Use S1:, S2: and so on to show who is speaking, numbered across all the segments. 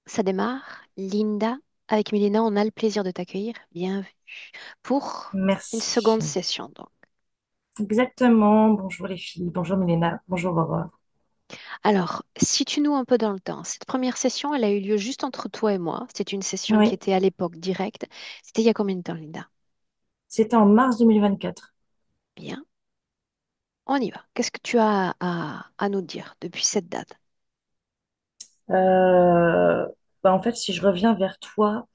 S1: Ça démarre. Linda, avec Milena, on a le plaisir de t'accueillir. Bienvenue pour une seconde
S2: Merci.
S1: session, donc.
S2: Exactement. Bonjour les filles. Bonjour Milena. Bonjour Aurore.
S1: Alors, situe-nous un peu dans le temps. Cette première session, elle a eu lieu juste entre toi et moi. C'est une session qui
S2: Oui,
S1: était à l'époque directe. C'était il y a combien de temps, Linda?
S2: c'était en mars 2024.
S1: Bien, on y va. Qu'est-ce que tu as à nous dire depuis cette date?
S2: Euh, En fait, si je reviens vers toi,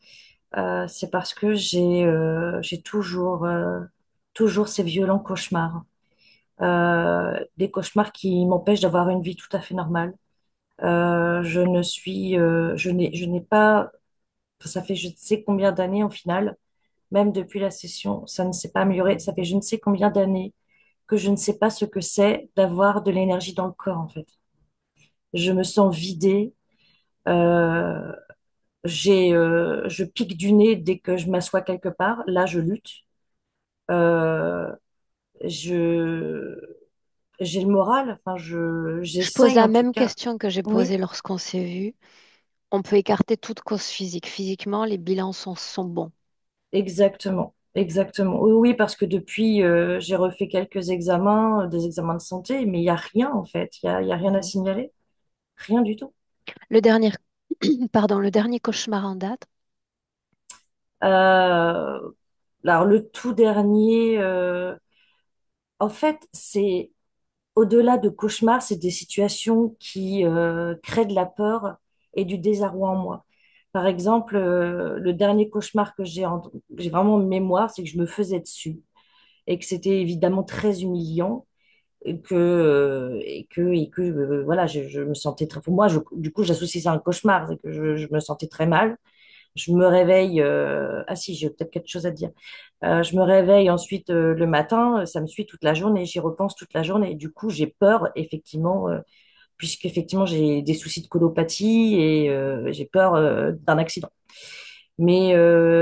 S2: c'est parce que j'ai toujours ces violents cauchemars. Des cauchemars qui m'empêchent d'avoir une vie tout à fait normale. Je n'ai pas, enfin, ça fait je ne sais combien d'années au final, même depuis la session, ça ne s'est pas amélioré. Ça fait je ne sais combien d'années que je ne sais pas ce que c'est d'avoir de l'énergie dans le corps, en fait. Je me sens vidée. euh, je pique du nez dès que je m'assois quelque part. Là, je lutte. Euh, je, j'ai le moral. Enfin,
S1: Je pose
S2: j'essaye
S1: la
S2: en tout
S1: même
S2: cas.
S1: question que j'ai
S2: Oui,
S1: posée lorsqu'on s'est vu. On peut écarter toute cause physique. Physiquement, les bilans sont bons.
S2: exactement. Exactement. Oui, oui, parce que depuis, j'ai refait quelques examens, des examens de santé, mais il n'y a rien en fait. Il y a rien à
S1: Mhm.
S2: signaler. Rien du tout.
S1: Le dernier, pardon, le dernier cauchemar en date.
S2: Euh, alors, le tout dernier, en fait, c'est au-delà de cauchemars, c'est des situations qui créent de la peur et du désarroi en moi. Par exemple, le dernier cauchemar que j'ai vraiment en mémoire, c'est que je me faisais dessus et que c'était évidemment très humiliant voilà, je me sentais très, pour moi, du coup, j'associe ça à un cauchemar, c'est que je me sentais très mal. Je me réveille, ah si, j'ai peut-être quelque chose à dire. Je me réveille ensuite le matin, ça me suit toute la journée, j'y repense toute la journée. Et du coup, j'ai peur, effectivement, puisqu'effectivement, j'ai des soucis de colopathie et j'ai peur d'un accident. Mais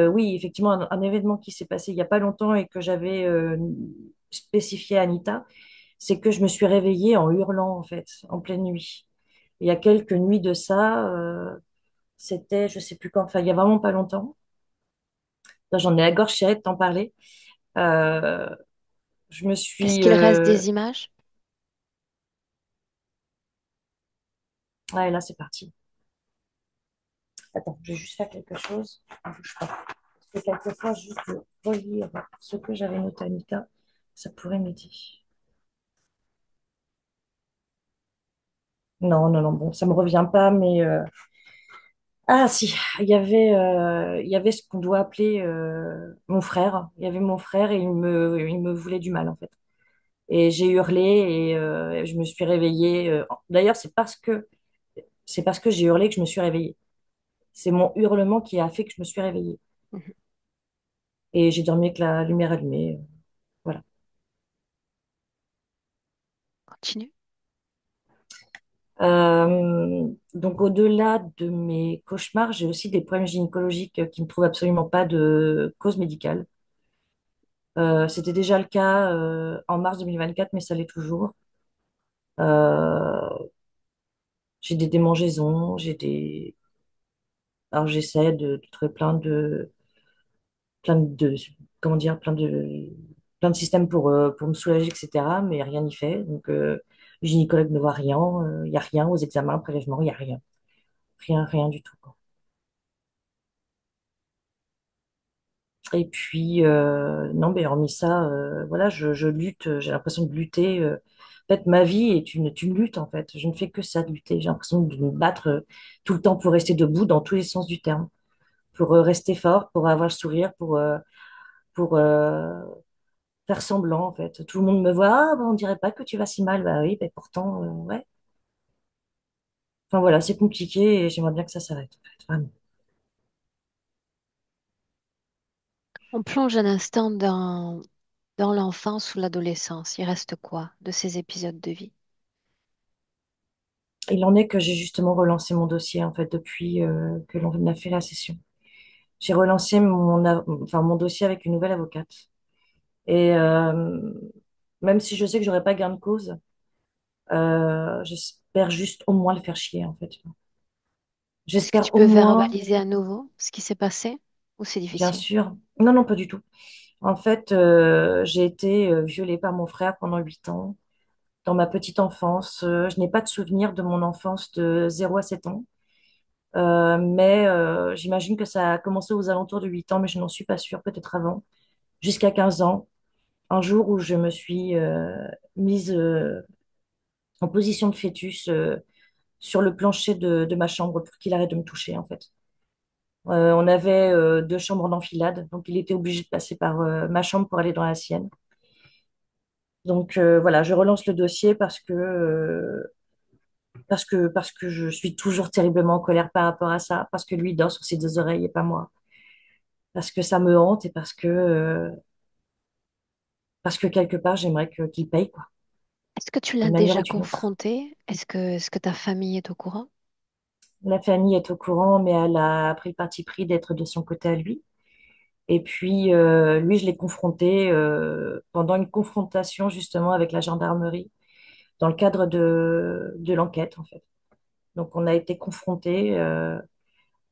S2: oui, effectivement, un événement qui s'est passé il n'y a pas longtemps et que j'avais spécifié à Anita, c'est que je me suis réveillée en hurlant, en fait, en pleine nuit. Il y a quelques nuits de ça, c'était, je sais plus quand, enfin, il y a vraiment pas longtemps. Là, j'en ai la gorge serrée de t'en parler. Euh, je me
S1: Est-ce
S2: suis.
S1: qu'il reste des images?
S2: Ouais, là, c'est parti. Attends, je vais juste faire quelque chose. Ne bouge pas. Parce que quelquefois, juste de relire ce que j'avais noté à Anita, ça pourrait m'aider. Non, non, non, bon, ça me revient pas, mais. Ah, si, il y avait ce qu'on doit appeler mon frère. Il y avait mon frère et il me voulait du mal, en fait. Et j'ai hurlé et je me suis réveillée. D'ailleurs, c'est parce que j'ai hurlé que je me suis réveillée. C'est mon hurlement qui a fait que je me suis réveillée.
S1: Mhm.
S2: Et j'ai dormi avec la lumière allumée. Voilà.
S1: Continue.
S2: Donc, au-delà de mes cauchemars, j'ai aussi des problèmes gynécologiques qui ne trouvent absolument pas de cause médicale. C'était déjà le cas en mars 2024, mais ça l'est toujours. Euh, j'ai des démangeaisons, alors j'essaie de trouver plein de, comment dire, plein de systèmes pour me soulager, etc. Mais rien n'y fait. Donc, le gynécologue ne voit rien. Il n'y a rien aux examens, prélèvements, il n'y a rien. Rien, rien du tout, quoi. Et puis, non, mais hormis ça, voilà, je lutte, j'ai l'impression de lutter. En fait, ma vie est une lutte, en fait. Je ne fais que ça, de lutter. J'ai l'impression de me battre tout le temps pour rester debout dans tous les sens du terme, pour rester fort, pour avoir le sourire, pour faire semblant, en fait. Tout le monde me voit, ah, bah, on dirait pas que tu vas si mal. Bah oui, mais pourtant, ouais. Enfin, voilà, c'est compliqué et j'aimerais bien que ça s'arrête, en fait, vraiment.
S1: On plonge un instant dans l'enfance ou l'adolescence. Il reste quoi de ces épisodes de vie?
S2: Il en est que j'ai justement relancé mon dossier, en fait, depuis que l'on a fait la session. J'ai relancé mon dossier avec une nouvelle avocate. Et même si je sais que j'aurai pas gain de cause, j'espère juste au moins le faire chier, en fait.
S1: Est-ce que tu
S2: J'espère au
S1: peux
S2: moins,
S1: verbaliser à nouveau ce qui s'est passé ou c'est
S2: bien
S1: difficile?
S2: sûr. Non, non, pas du tout. En fait, j'ai été violée par mon frère pendant 8 ans. Dans ma petite enfance, je n'ai pas de souvenir de mon enfance de 0 à 7 ans. Mais j'imagine que ça a commencé aux alentours de 8 ans, mais je n'en suis pas sûre, peut-être avant, jusqu'à 15 ans. Un jour où je me suis mise en position de fœtus sur le plancher de ma chambre pour qu'il arrête de me toucher, en fait. On avait 2 chambres d'enfilade, donc il était obligé de passer par ma chambre pour aller dans la sienne. Donc voilà, je relance le dossier parce que je suis toujours terriblement en colère par rapport à ça, parce que lui dort sur ses 2 oreilles et pas moi, parce que ça me hante et parce que quelque part j'aimerais qu'il paye quoi,
S1: Est-ce que tu l'as
S2: d'une manière ou
S1: déjà
S2: d'une autre.
S1: confronté? Est-ce que ta famille est au courant?
S2: La famille est au courant, mais elle a pris le parti pris d'être de son côté à lui. Et puis lui, je l'ai confronté pendant une confrontation justement avec la gendarmerie dans le cadre de l'enquête en fait. Donc on a été confrontés.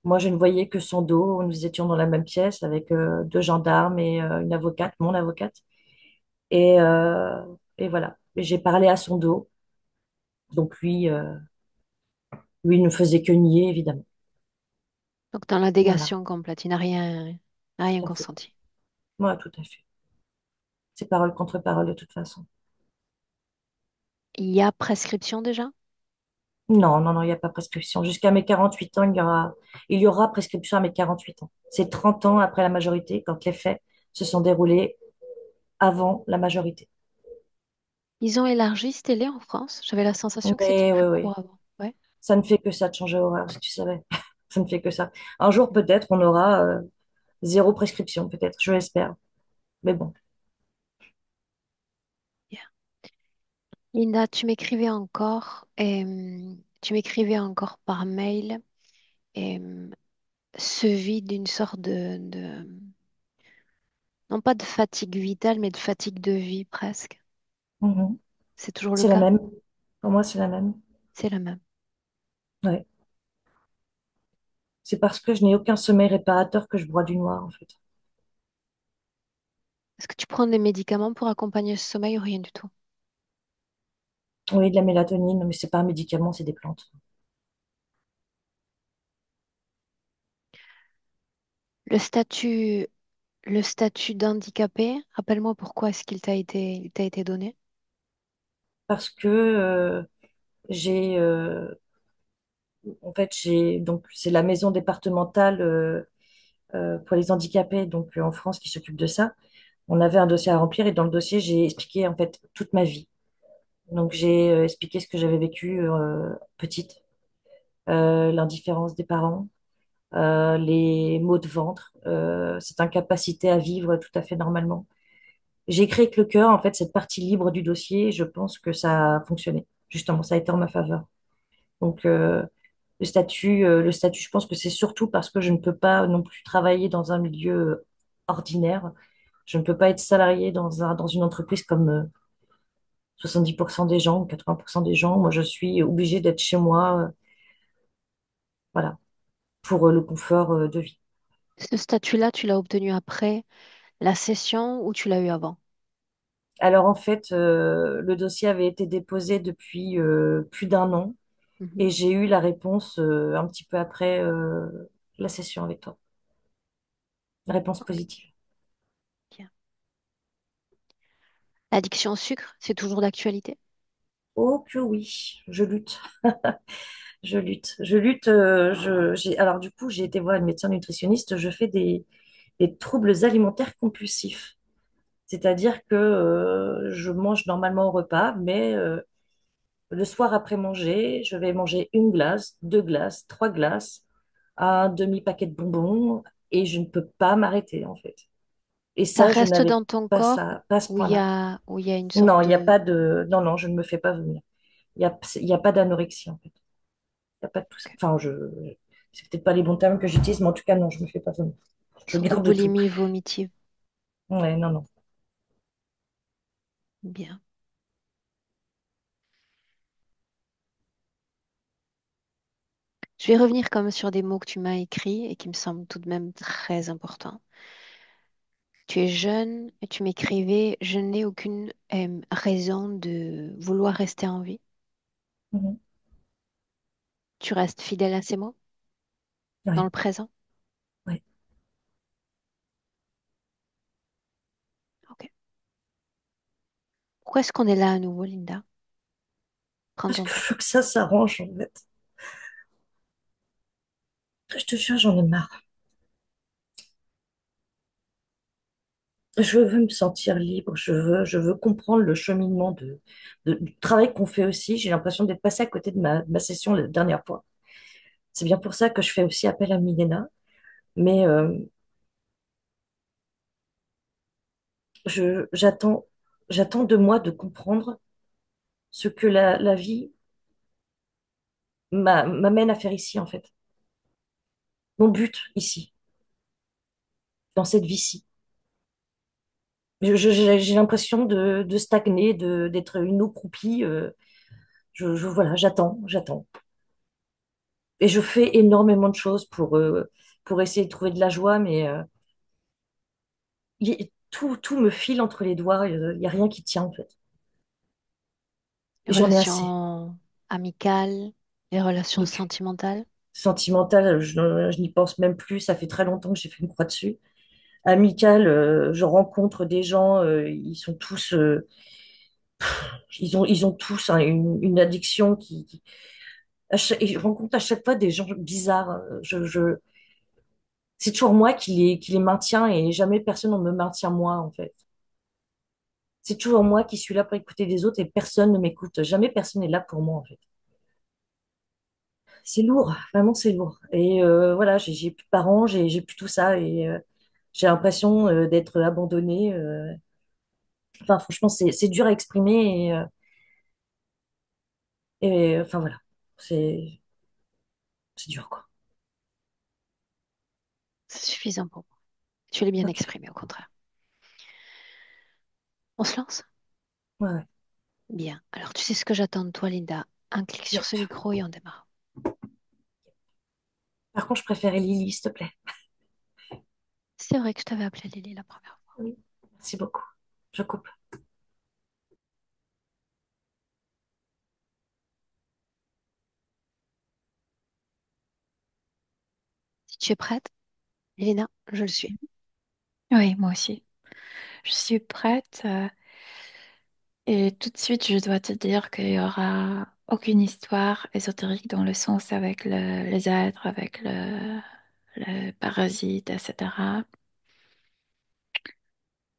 S2: Moi, je ne voyais que son dos. Nous étions dans la même pièce avec 2 gendarmes et une avocate, mon avocate. Et, euh, et voilà. Et j'ai parlé à son dos. Donc lui ne faisait que nier, évidemment.
S1: Donc dans la
S2: Voilà,
S1: négation complète, il n'a rien
S2: tout à fait.
S1: consenti.
S2: Moi, tout à fait. C'est parole contre parole de toute façon.
S1: Il y a prescription déjà?
S2: Non, non, non, il n'y a pas prescription. Jusqu'à mes 48 ans, il y aura prescription à mes 48 ans. C'est 30 ans après la majorité, quand les faits se sont déroulés avant la majorité.
S1: Ils ont élargi ce télé en France. J'avais la sensation que c'était
S2: Oui, oui,
S1: plus
S2: oui.
S1: court avant. Ouais.
S2: Ça ne fait que ça de changer horaire, si tu savais. Ça ne fait que ça. Un jour, peut-être, on aura zéro prescription, peut-être, je l'espère. Mais bon.
S1: Bien. Linda, tu m'écrivais encore par mail et ce vide d'une sorte non pas de fatigue vitale, mais de fatigue de vie presque.
S2: Mhm.
S1: C'est toujours le
S2: C'est la
S1: cas?
S2: même. Pour moi, c'est la même.
S1: C'est le même.
S2: Ouais. C'est parce que je n'ai aucun sommeil réparateur que je broie du noir, en fait.
S1: Est-ce que tu prends des médicaments pour accompagner ce sommeil ou rien du tout?
S2: Oui, de la mélatonine, mais c'est pas un médicament, c'est des plantes.
S1: Le statut, le statut d'handicapé, rappelle-moi pourquoi est-ce il t'a été donné?
S2: Parce que j'ai, en fait, donc c'est la maison départementale pour les handicapés, donc en France, qui s'occupe de ça. On avait un dossier à remplir et dans le dossier, j'ai expliqué en fait toute ma vie. Donc j'ai expliqué ce que j'avais vécu petite, l'indifférence des parents, les maux de ventre, cette incapacité à vivre tout à fait normalement. J'ai écrit avec le cœur, en fait, cette partie libre du dossier, et je pense que ça a fonctionné. Justement, ça a été en ma faveur. Donc, le statut, je pense que c'est surtout parce que je ne peux pas non plus travailler dans un milieu ordinaire. Je ne peux pas être salarié dans une entreprise comme 70% des gens ou 80% des gens. Moi, je suis obligée d'être chez moi, voilà, pour le confort de vie.
S1: Ce statut-là, tu l'as obtenu après la session ou tu l'as eu avant?
S2: Alors, en fait, le dossier avait été déposé depuis plus d'1 an.
S1: Mhm.
S2: Et j'ai eu la réponse un petit peu après la session avec toi. La réponse
S1: Ok,
S2: positive.
S1: bien. L'addiction au sucre, c'est toujours d'actualité?
S2: Oh que oui, je lutte, je lutte, je lutte. Alors du coup, j'ai été voir une médecin nutritionniste. Je fais des troubles alimentaires compulsifs. C'est-à-dire que je mange normalement au repas, mais le soir après manger, je vais manger une glace, 2 glaces, 3 glaces, un demi-paquet de bonbons, et je ne peux pas m'arrêter en fait. Et
S1: Ça
S2: ça, je
S1: reste
S2: n'avais
S1: dans ton
S2: pas
S1: corps
S2: ça, pas à ce point-là.
S1: où il y a une sorte
S2: Non, il n'y a
S1: de...
S2: pas de. Non, non, je ne me fais pas vomir. Il y a pas d'anorexie, en fait. Il n'y a pas de tout ça.
S1: Ok.
S2: Enfin, c'est peut-être pas les bons termes que j'utilise, mais en tout cas, non, je ne me fais pas vomir.
S1: Une
S2: Je
S1: sorte de
S2: garde tout.
S1: boulimie vomitive.
S2: Ouais, non, non.
S1: Bien. Je vais revenir comme sur des mots que tu m'as écrits et qui me semblent tout de même très importants. Tu es jeune et tu m'écrivais, je n'ai aucune raison de vouloir rester en vie.
S2: Mhm.
S1: Tu restes fidèle à ces mots dans
S2: Ouais,
S1: le présent.
S2: ouais.
S1: Ok. Pourquoi est-ce qu'on est là à nouveau, Linda? Prends
S2: Parce
S1: ton
S2: que
S1: temps.
S2: je veux que ça s'arrange, en fait. Je te jure, j'en ai marre. Je veux me sentir libre, je veux comprendre le cheminement du travail qu'on fait aussi. J'ai l'impression d'être passée à côté de ma session la dernière fois. C'est bien pour ça que je fais aussi appel à Milena. Mais j'attends de moi de comprendre ce que la vie m'amène à faire ici, en fait. Mon but ici, dans cette vie-ci. J'ai l'impression de stagner, d'être une eau croupie. Voilà, j'attends. Et je fais énormément de choses pour essayer de trouver de la joie, mais tout me file entre les doigts. Il n'y a rien qui tient, en fait.
S1: Les
S2: Et j'en ai assez.
S1: relations amicales, les relations
S2: Donc,
S1: sentimentales.
S2: sentimental, je n'y pense même plus. Ça fait très longtemps que j'ai fait une croix dessus. Amical, je rencontre des gens, ils sont tous, ils ont tous hein, une addiction et je rencontre à chaque fois des gens bizarres. C'est toujours moi qui les maintiens et jamais personne ne me maintient moi, en fait. C'est toujours moi qui suis là pour écouter les autres et personne ne m'écoute. Jamais personne n'est là pour moi, en fait. C'est lourd, vraiment, c'est lourd. Et voilà, j'ai plus de parents, j'ai plus tout ça et j'ai l'impression d'être abandonnée. Enfin, franchement, c'est dur à exprimer enfin voilà, c'est c'est dur, quoi.
S1: C'est suffisant pour moi. Tu l'as bien
S2: Ok,
S1: exprimé, au contraire. On se lance?
S2: ouais, ouais.
S1: Bien. Alors, tu sais ce que j'attends de toi, Linda. Un clic sur
S2: Yep.
S1: ce micro et on démarre.
S2: Par contre, je préférais Lily, s'il te plaît.
S1: C'est vrai que je t'avais appelé Lily la première fois.
S2: Oui, merci beaucoup. Je coupe.
S1: Si tu es prête, Lina, je le suis.
S3: Oui, moi aussi. Je suis prête et tout de suite, je dois te dire qu'il y aura aucune histoire ésotérique dans le sens avec les êtres, avec le parasite, etc.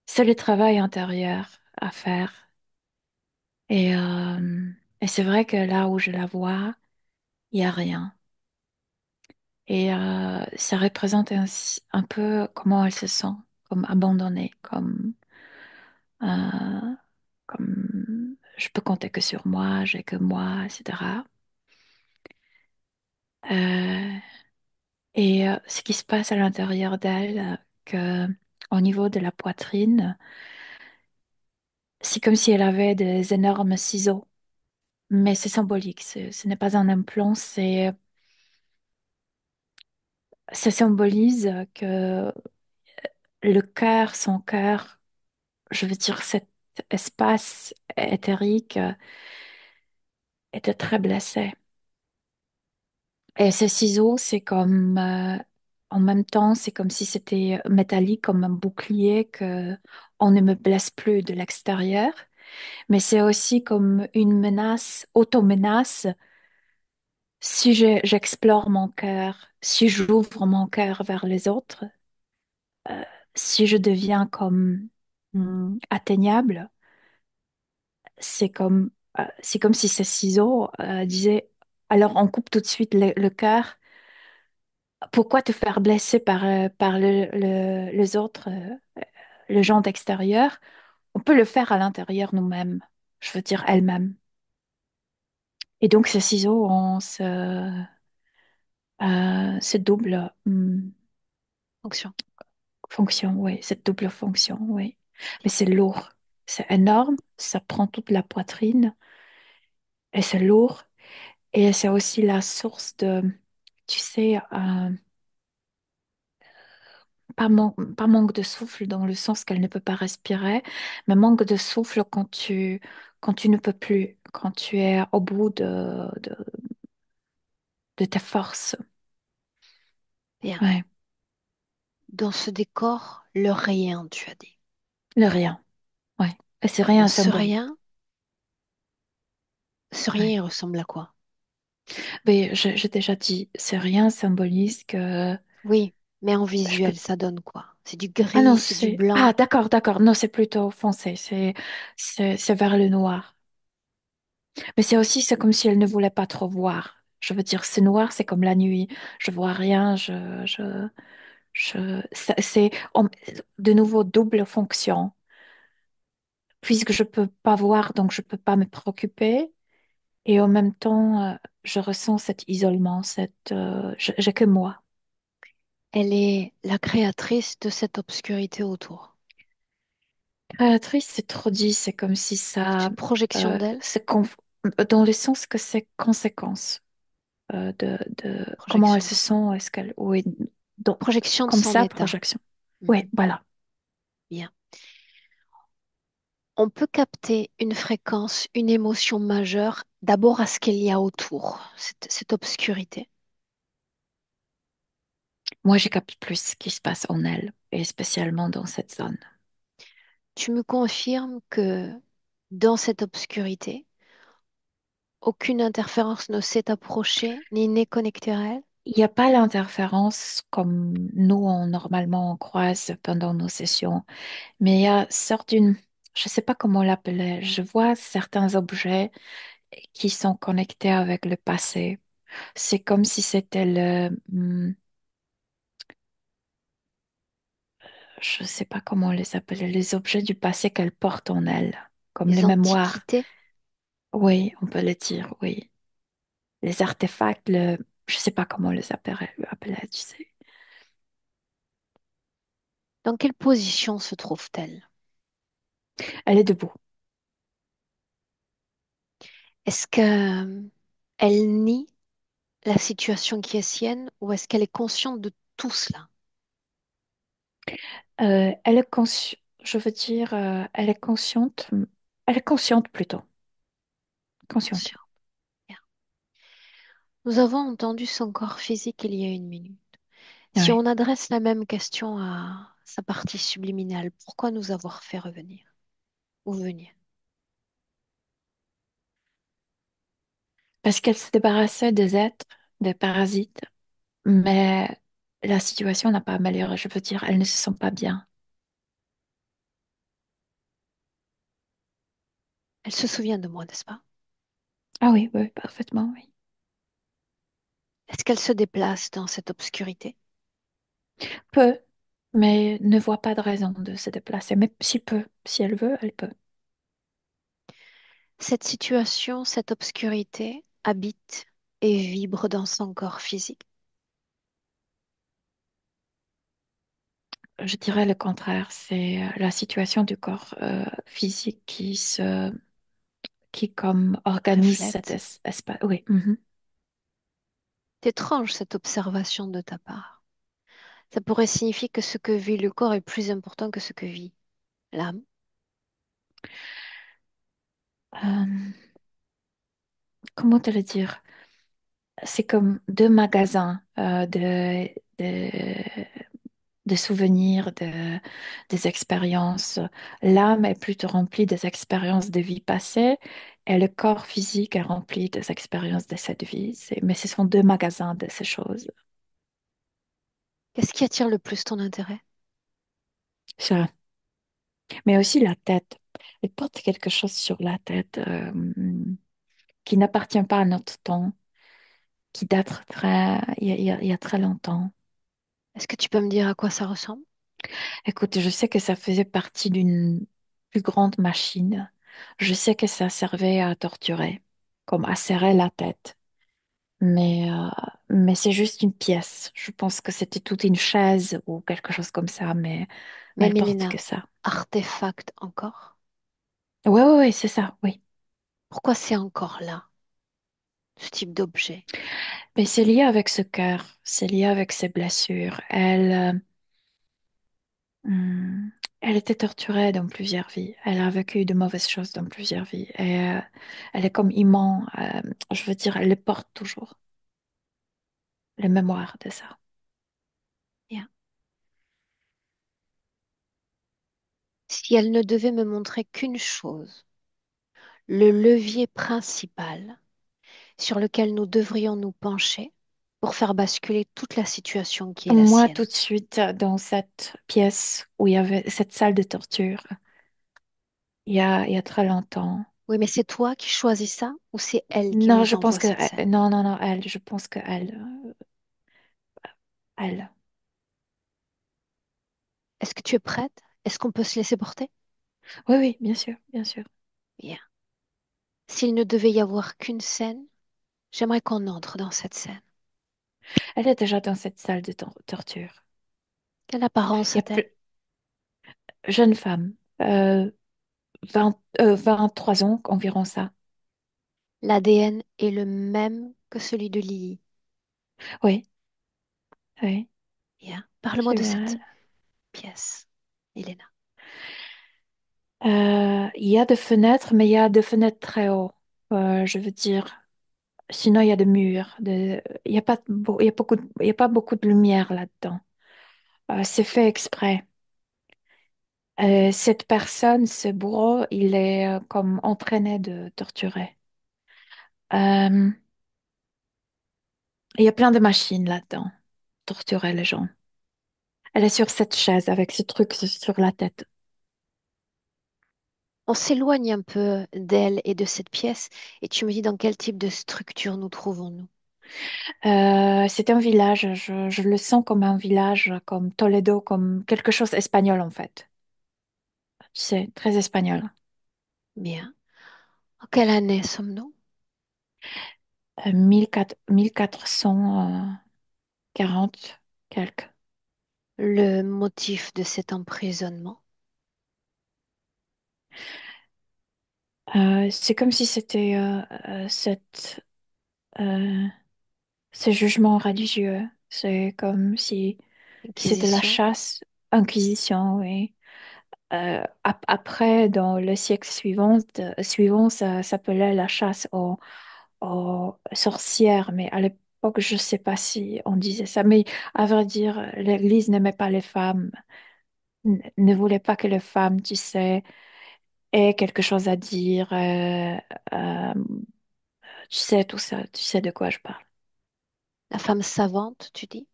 S3: C'est le travail intérieur à faire. Et, euh, et c'est vrai que là où je la vois, il n'y a rien. Et ça représente un peu comment elle se sent, comme abandonnée, euh, comme je peux compter que sur moi, j'ai que moi, etc. Euh, ce qui se passe à l'intérieur d'elle, que au niveau de la poitrine, c'est comme si elle avait des énormes ciseaux, mais c'est symbolique. Ce n'est pas un implant, ça symbolise que le cœur, son cœur, je veux dire cet espace éthérique, était très blessé. Et ces ciseaux, c'est comme, en même temps, c'est comme si c'était métallique, comme un bouclier que on ne me blesse plus de l'extérieur, mais c'est aussi comme une menace, auto-menace. Si j'explore mon cœur, si j'ouvre mon cœur vers les autres, euh, si je deviens comme atteignable, c'est comme si ces ciseaux disaient, alors on coupe tout de suite le cœur. Pourquoi te faire blesser par les autres, les gens d'extérieur? On peut le faire à l'intérieur nous-mêmes, je veux dire elle-même. Et donc ces ciseaux ont ce double
S1: Fonction.
S3: fonction, oui, cette double fonction, oui. Mais c'est lourd, c'est énorme, ça prend toute la poitrine et c'est lourd. Et c'est aussi la source de, tu sais, pas manque de souffle dans le sens qu'elle ne peut pas respirer, mais manque de souffle quand tu ne peux plus, quand tu es au bout de tes forces.
S1: Bien.
S3: Ouais,
S1: Dans ce décor, le rien, tu as dit.
S3: le rien. Ouais. Et c'est
S1: Dans
S3: rien symbolique.
S1: ce rien,
S3: Ouais.
S1: il ressemble à quoi?
S3: Mais j'ai déjà dit, c'est rien symbolise que
S1: Oui, mais en
S3: je peux.
S1: visuel, ça donne quoi? C'est du
S3: Ah
S1: gris,
S3: non,
S1: c'est du
S3: c'est. Ah,
S1: blanc.
S3: d'accord, d'accord. Non, c'est plutôt foncé. C'est vers le noir. Mais c'est aussi, c'est comme si elle ne voulait pas trop voir. Je veux dire, c'est noir, c'est comme la nuit. Je vois rien, c'est de nouveau double fonction. Puisque je peux pas voir, donc je peux pas me préoccuper. Et en même temps, je ressens cet isolement, j'ai que moi.
S1: Elle est la créatrice de cette obscurité autour.
S3: Créatrice, c'est trop dit, c'est comme si
S1: C'est
S3: ça,
S1: une projection d'elle,
S3: dans le sens que c'est conséquence de comment elle
S1: projection de
S3: se
S1: quoi?
S3: sent, est-ce qu'elle, oui, donc,
S1: Projection de
S3: comme
S1: son
S3: ça,
S1: état.
S3: projection. Oui,
S1: Mhm.
S3: voilà.
S1: Bien. On peut capter une fréquence, une émotion majeure, d'abord à ce qu'il y a autour, cette obscurité.
S3: Moi, j'ai capté plus ce qui se passe en elle, et spécialement dans cette zone.
S1: Tu me confirmes que dans cette obscurité, aucune interférence ne s'est approchée ni n'est connectée à elle?
S3: Il n'y a pas l'interférence comme nous, normalement, on croise pendant nos sessions. Mais il y a sorte d'une, je ne sais pas comment l'appeler, je vois certains objets qui sont connectés avec le passé. C'est comme si c'était je ne sais pas comment les appeler, les objets du passé qu'elle porte en elle, comme les
S1: Les
S3: mémoires.
S1: antiquités?
S3: Oui, on peut le dire, oui. Les artefacts, je ne sais pas comment les appeler, tu sais.
S1: Dans quelle position se trouve-t-elle?
S3: Elle est debout.
S1: Est-ce que elle nie la situation qui est sienne ou est-ce qu'elle est consciente de tout cela?
S3: Elle est je veux dire, elle est consciente plutôt, consciente.
S1: Consciente. Bien. Nous avons entendu son corps physique il y a une minute. Si
S3: Oui.
S1: on adresse la même question à sa partie subliminale, pourquoi nous avoir fait revenir ou venir?
S3: Parce qu'elle se débarrassait des êtres, des parasites, mais la situation n'a pas amélioré. Je veux dire, elle ne se sent pas bien.
S1: Elle se souvient de moi, n'est-ce pas?
S3: Ah oui, oui, parfaitement, oui.
S1: Est-ce qu'elle se déplace dans cette obscurité?
S3: Peu, mais ne voit pas de raison de se déplacer. Mais si peu, si elle veut, elle peut.
S1: Cette situation, cette obscurité habite et vibre dans son corps physique.
S3: Je dirais le contraire, c'est la situation du corps physique qui comme organise cet
S1: Reflète.
S3: espace. Oui, mhm.
S1: C'est étrange cette observation de ta part. Ça pourrait signifier que ce que vit le corps est plus important que ce que vit l'âme.
S3: Euh, comment te le dire? C'est comme deux magasins de souvenirs, des expériences. L'âme est plutôt remplie des expériences de vie passée et le corps physique est rempli des expériences de cette vie. Mais ce sont deux magasins de ces choses.
S1: Qu'est-ce qui attire le plus ton intérêt?
S3: Ça. Mais aussi la tête. Elle porte quelque chose sur la tête qui n'appartient pas à notre temps, qui date il y a très longtemps.
S1: Est-ce que tu peux me dire à quoi ça ressemble?
S3: Écoute, je sais que ça faisait partie d'une plus grande machine. Je sais que ça servait à torturer, comme à serrer la tête. Mais c'est juste une pièce. Je pense que c'était toute une chaise ou quelque chose comme ça, mais
S1: Mais
S3: elle porte que
S1: Mélina,
S3: ça.
S1: artefact encore?
S3: Oui, oui, oui, c'est ça, oui.
S1: Pourquoi c'est encore là? ce type d'objet.
S3: Mais c'est lié avec ce cœur, c'est lié avec ses blessures. Elle était torturée dans plusieurs vies. Elle a vécu de mauvaises choses dans plusieurs vies. Et elle est comme immense. Je veux dire, elle les porte toujours, les mémoires de ça.
S1: Bien. Si elle ne devait me montrer qu'une chose, le levier principal sur lequel nous devrions nous pencher pour faire basculer toute la situation qui est la
S3: Moi,
S1: sienne.
S3: tout de suite, dans cette pièce où il y avait cette salle de torture, il y a très longtemps.
S1: Oui, mais c'est toi qui choisis ça ou c'est elle qui
S3: Non,
S1: nous
S3: je pense
S1: envoie
S3: que...
S1: cette scène?
S3: Non, non, non, elle, je pense que elle.
S1: Est-ce que tu es prête? Est-ce qu'on peut se laisser porter?
S3: Oui, oui, bien sûr, bien sûr.
S1: Bien. S'il ne devait y avoir qu'une scène, j'aimerais qu'on entre dans cette scène.
S3: Elle est déjà dans cette salle de torture.
S1: Quelle apparence
S3: Il y a
S1: a-t-elle?
S3: plus... Jeune femme, 23 ans, environ ça.
S1: L'ADN est le même que celui de Lily.
S3: Oui, oui,
S1: Bien. Parle-moi
S3: c'est
S1: de
S3: bien
S1: cette
S3: elle.
S1: pièce, Elena.
S3: Il y a des fenêtres, mais il y a des fenêtres très haut. Je veux dire, sinon il y a des murs. Il y a pas, il y a beaucoup, il y a pas beaucoup de lumière là-dedans. C'est fait exprès. Cette personne, ce bourreau, il est comme entraîné de torturer. Euh, il y a plein de machines là-dedans, torturer les gens. Elle est sur cette chaise avec ce truc sur la tête.
S1: On s'éloigne un peu d'elle et de cette pièce et tu me dis dans quel type de structure nous trouvons-nous.
S3: C'est un village, je le sens comme un village, comme Toledo, comme quelque chose espagnol en fait. C'est très espagnol.
S1: Bien. En quelle année sommes-nous?
S3: 1440 quelques.
S1: Le motif de cet emprisonnement.
S3: C'est comme si c'était euh, ce jugement religieux. C'est comme si c'était la
S1: Inquisition.
S3: chasse, inquisition, oui. Après, dans le siècle suivant, ça s'appelait la chasse aux sorcières, mais à l'époque, je ne sais pas si on disait ça. Mais à vrai dire, l'Église n'aimait pas les femmes, ne voulait pas que les femmes, tu sais, aient quelque chose à dire. Euh, Tu sais tout ça, tu sais de quoi je parle.
S1: La femme savante, tu dis?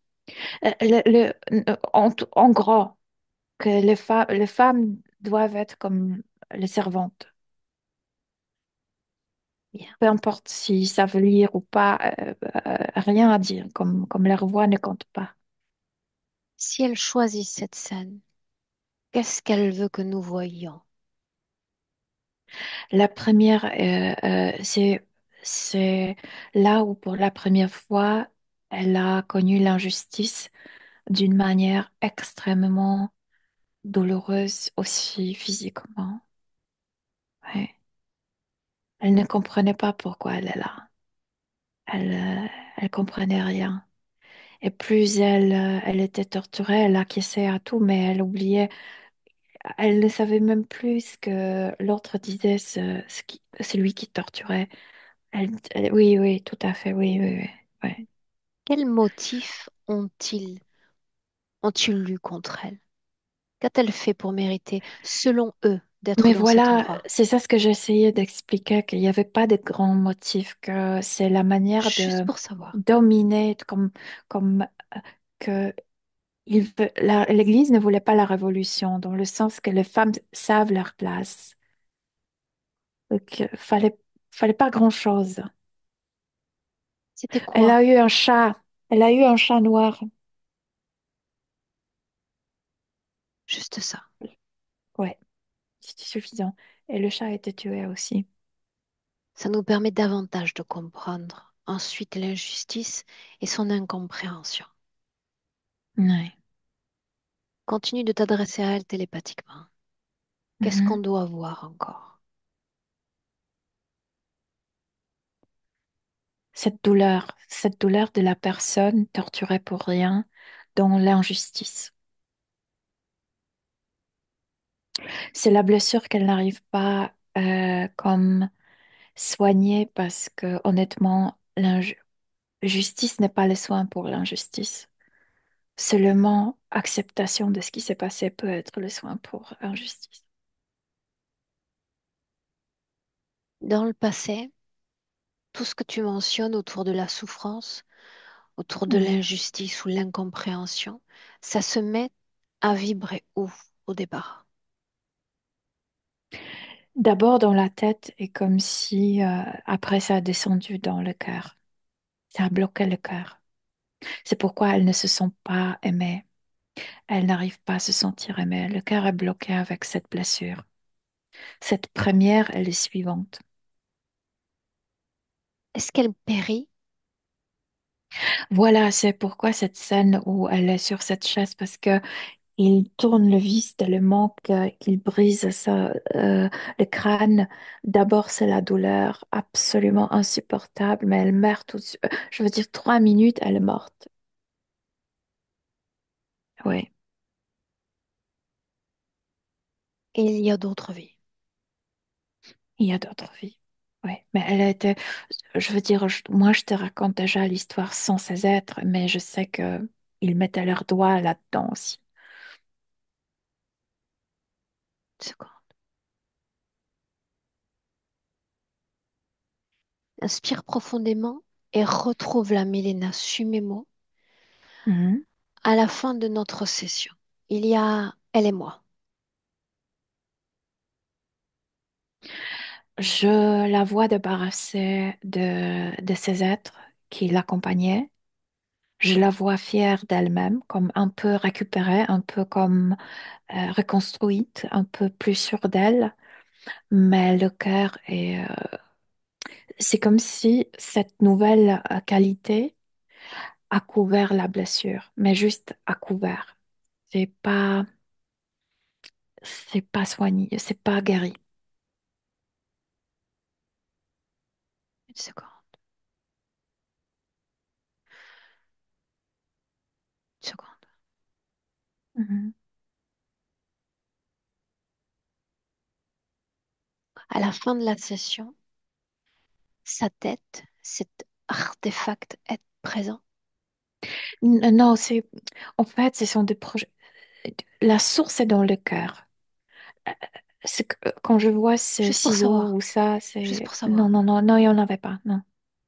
S3: En gros, que les femmes doivent être comme les servantes.
S1: Bien.
S3: Peu importe s'ils savent lire ou pas, rien à dire, comme leur voix ne compte pas.
S1: Si elle choisit cette scène, qu'est-ce qu'elle veut que nous voyions?
S3: La première, c'est là où pour la première fois, elle a connu l'injustice d'une manière extrêmement douloureuse aussi physiquement. Ouais. Elle ne comprenait pas pourquoi elle est là. Elle, elle comprenait rien. Et plus elle était torturée, elle acquiesçait à tout, mais elle oubliait, elle ne savait même plus ce que l'autre disait, celui qui torturait. Oui, oui, tout à fait, oui, oui, oui. Ouais.
S1: Quels motifs ont-ils eu contre elle? Qu'a-t-elle fait pour mériter, selon eux, d'être
S3: Mais
S1: dans cet
S3: voilà,
S1: endroit?
S3: c'est ça ce que j'essayais d'expliquer, qu'il n'y avait pas de grands motifs, que c'est la manière
S1: Juste
S3: de
S1: pour savoir.
S3: dominer, comme que l'Église ne voulait pas la révolution, dans le sens que les femmes savent leur place. Donc, fallait pas grand-chose.
S1: C'était
S3: Elle
S1: quoi?
S3: a eu un chat. Elle a eu un chat noir.
S1: Juste ça.
S3: Ouais, c'était suffisant. Et le chat a été tué aussi.
S1: Ça nous permet davantage de comprendre ensuite l'injustice et son incompréhension.
S3: Ouais.
S1: Continue de t'adresser à elle télépathiquement. Qu'est-ce qu'on
S3: Mhm.
S1: doit voir encore?
S3: cette douleur de la personne torturée pour rien dans l'injustice. C'est la blessure qu'elle n'arrive pas comme soigner parce que honnêtement, l'injustice n'est pas le soin pour l'injustice. Seulement acceptation de ce qui s'est passé peut être le soin pour injustice.
S1: Dans le passé, tout ce que tu mentionnes autour de la souffrance, autour de
S3: Oui.
S1: l'injustice ou l'incompréhension, ça se met à vibrer où au départ?
S3: D'abord dans la tête et comme si après ça a descendu dans le cœur. Ça a bloqué le cœur. C'est pourquoi elles ne se sont pas aimées. Elles n'arrivent pas à se sentir aimées. Le cœur est bloqué avec cette blessure. Cette première et les suivantes.
S1: Est-ce qu'elle périt?
S3: Voilà, c'est pourquoi cette scène où elle est sur cette chaise, parce que il tourne le vis tellement qu'il brise le crâne. D'abord, c'est la douleur absolument insupportable, mais elle meurt je veux dire, 3 minutes, elle est morte. Oui,
S1: Et il y a d'autres vies.
S3: il y a d'autres vies. Oui, mais elle a été, je veux dire, moi, je te raconte déjà l'histoire sans ces êtres, mais je sais que ils mettaient leurs doigts là-dedans aussi.
S1: Seconde. Inspire profondément et retrouve la Milena Sumemo
S3: Mhm.
S1: à la fin de notre session. Il y a elle et moi.
S3: Je la vois débarrassée de ces êtres qui l'accompagnaient. Je la vois fière d'elle-même, comme un peu récupérée, un peu comme reconstruite, un peu plus sûre d'elle. Mais le cœur est... c'est comme si cette nouvelle qualité a couvert la blessure, mais juste a couvert. C'est pas, c'est pas soigné, c'est pas guéri.
S1: Une seconde. Une seconde.
S3: Mhm.
S1: À la fin de la session, sa tête, cet artefact est présent.
S3: Non, en fait, ce sont des projets. La source est dans le cœur. Quand je vois ce
S1: Juste pour
S3: ciseau
S1: savoir.
S3: ou ça,
S1: Juste
S3: c'est...
S1: pour
S3: Non,
S1: savoir.
S3: non, non, non, il n'y en avait pas, non.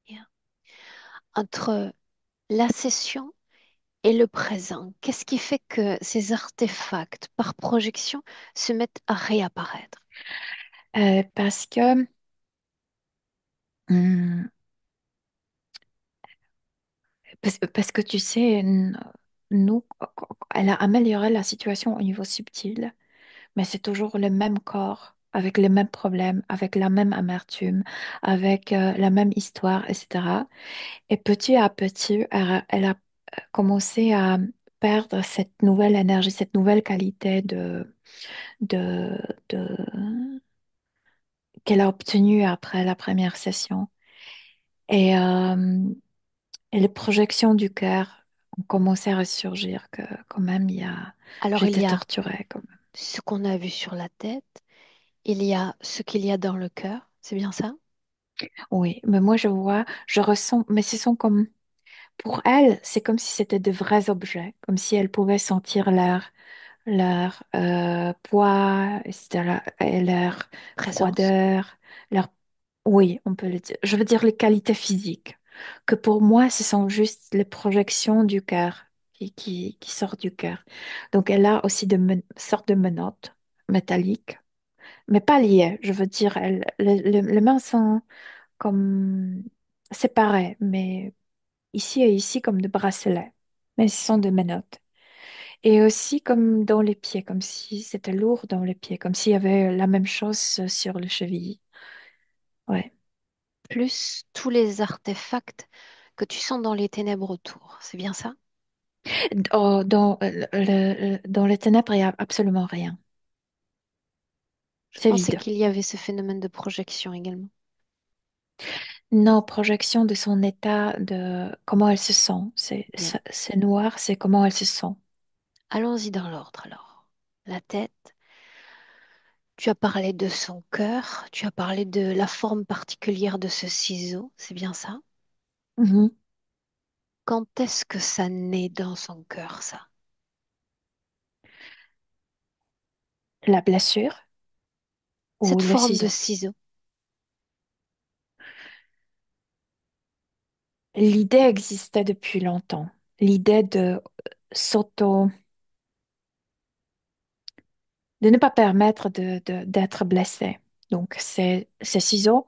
S1: Bien. Entre la session et le présent, qu'est-ce qui fait que ces artefacts, par projection, se mettent à réapparaître?
S3: Parce que, hum, parce que tu sais, nous, elle a amélioré la situation au niveau subtil, mais c'est toujours le même corps, avec les mêmes problèmes, avec la même amertume, avec la même histoire, etc. Et petit à petit, elle a commencé à perdre cette nouvelle énergie, cette nouvelle qualité de, de- qu'elle a obtenue après la première session. Et, euh, et les projections du cœur ont commencé à ressurgir, que quand même,
S1: Alors il
S3: j'étais
S1: y a
S3: torturée.
S1: ce qu'on a vu sur la tête, il y a ce qu'il y a dans le cœur, c'est bien ça?
S3: Oui, mais moi, je vois, je ressens, mais ce sont comme, pour elle, c'est comme si c'était de vrais objets, comme si elle pouvait sentir leur poids, etc., et leur
S1: Présence.
S3: froideur, leur... Oui, on peut le dire. Je veux dire les qualités physiques, que pour moi, ce sont juste les projections du cœur qui sortent du cœur. Donc, elle a aussi sortes de menottes métalliques, mais pas liées. Je veux dire, les mains sont comme séparées, mais ici et ici comme de bracelets, mais ce sont des menottes. Et aussi comme dans les pieds, comme si c'était lourd dans les pieds, comme s'il y avait la même chose sur le cheville. Ouais.
S1: Plus tous les artefacts que tu sens dans les ténèbres autour, c'est bien ça?
S3: Dans les ténèbres, il n'y a absolument rien.
S1: Je
S3: C'est
S1: pensais
S3: vide.
S1: qu'il y avait ce phénomène de projection également.
S3: Non, projection de son état, de comment elle se sent.
S1: Bien.
S3: C'est noir, c'est comment elle se sent.
S1: Allons-y dans l'ordre alors. La tête, tu as parlé de son cœur, tu as parlé de la forme particulière de ce ciseau, c'est bien ça?
S3: Mhm.
S1: Quand est-ce que ça naît dans son cœur, ça?
S3: La blessure ou
S1: Cette
S3: le
S1: forme de
S3: ciseau.
S1: ciseau,
S3: L'idée existait depuis longtemps. L'idée de s'auto, de ne pas permettre d'être blessé. Donc, ces ciseaux,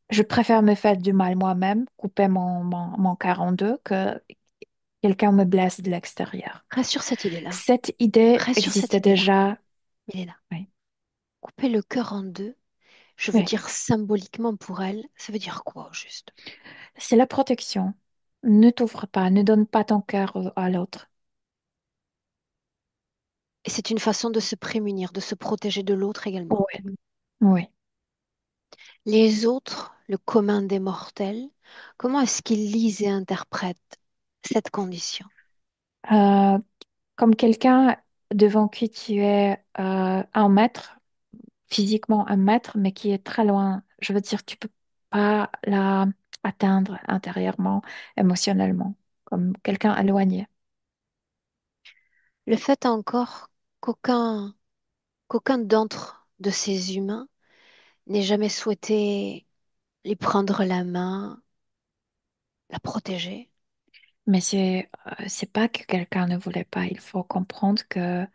S3: je préfère me faire du mal moi-même, couper mon cœur en deux, que quelqu'un me blesse de l'extérieur.
S1: reste sur cette idée-là.
S3: Cette idée
S1: Reste sur cette
S3: existait
S1: idée-là.
S3: déjà.
S1: Milena,
S3: Oui,
S1: couper le cœur en deux, je veux
S3: oui.
S1: dire symboliquement pour elle, ça veut dire quoi au juste?
S3: C'est la protection. Ne t'ouvre pas, ne donne pas ton cœur à l'autre.
S1: Et c'est une façon de se prémunir, de se protéger de l'autre également.
S3: Oui, oui.
S1: Les autres, le commun des mortels, comment est-ce qu'ils lisent et interprètent cette condition?
S3: Euh, Comme quelqu'un devant qui tu es 1 mètre, physiquement 1 mètre, mais qui est très loin. Je veux dire, tu peux pas la atteindre intérieurement, émotionnellement, comme quelqu'un éloigné.
S1: Le fait encore qu'aucun qu'aucun d'entre de ces humains n'ait jamais souhaité lui prendre la main, la protéger.
S3: Mais c'est pas que quelqu'un ne voulait pas. Il faut comprendre que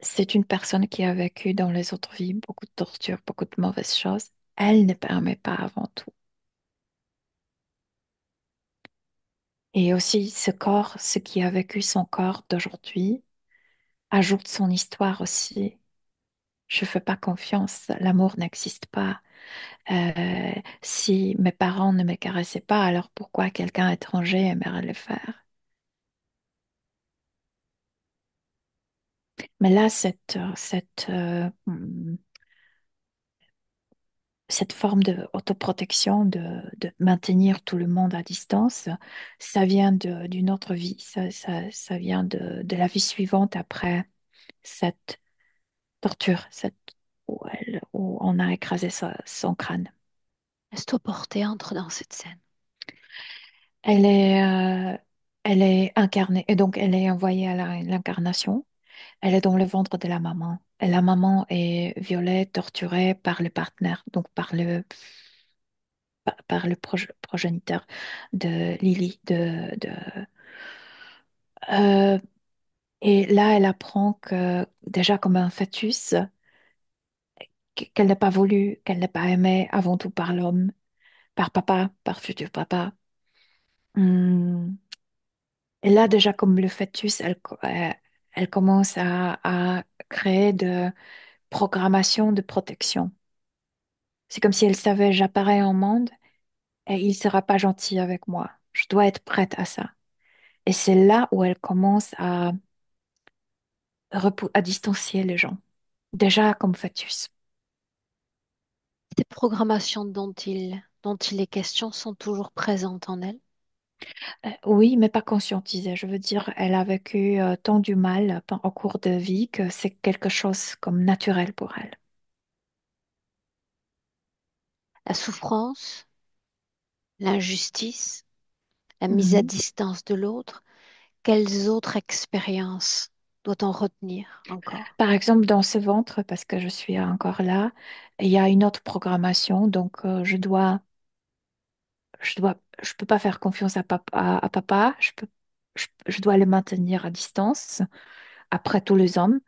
S3: c'est une personne qui a vécu dans les autres vies beaucoup de tortures, beaucoup de mauvaises choses. Elle ne permet pas avant tout. Et aussi, ce corps, ce qui a vécu son corps d'aujourd'hui, ajoute son histoire aussi. Je fais pas confiance. L'amour n'existe pas. Si mes parents ne me caressaient pas, alors pourquoi quelqu'un étranger aimerait le faire? Mais là, cette forme de autoprotection, de maintenir tout le monde à distance, ça vient d'une autre vie. Ça vient de la vie suivante après cette torture, où on a écrasé son crâne.
S1: Laisse-toi porter, entre dans cette scène.
S3: Elle est, euh, elle est incarnée, et donc elle est envoyée à l'incarnation. Elle est dans le ventre de la maman. Et la maman est violée, torturée par le partenaire, donc par le progéniteur de Lily. Euh, et là, elle apprend que déjà comme un fœtus, qu'elle n'a pas voulu, qu'elle n'a pas aimé avant tout par l'homme, par papa, par futur papa. Hum, Et là, déjà comme le fœtus, elle commence à créer de programmation de protection. C'est comme si elle savait, j'apparais en monde et il sera pas gentil avec moi. Je dois être prête à ça. Et c'est là où elle commence à distancier les gens. Déjà comme fœtus.
S1: Ces programmations dont il est question sont toujours présentes en elle.
S3: Oui, mais pas conscientisée. Je veux dire, elle a vécu tant du mal au cours de vie que c'est quelque chose comme naturel pour elle.
S1: La souffrance, l'injustice, la mise à
S3: Mhm.
S1: distance de l'autre, quelles autres expériences doit-on retenir encore?
S3: Par exemple, dans ce ventre, parce que je suis encore là, il y a une autre programmation, donc je peux pas faire confiance à papa, je dois le maintenir à distance, après tous les hommes,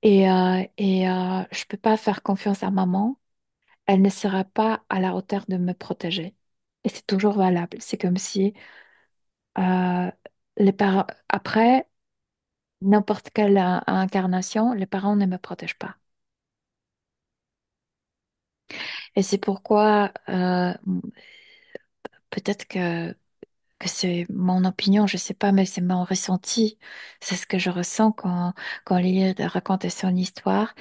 S3: je peux pas faire confiance à maman, elle ne sera pas à la hauteur de me protéger. Et c'est toujours valable. C'est comme si les parents, après n'importe quelle incarnation, les parents ne me protègent pas. Et c'est pourquoi peut-être que c'est mon opinion, je sais pas, mais c'est mon ressenti. C'est ce que je ressens quand Lily racontait son histoire.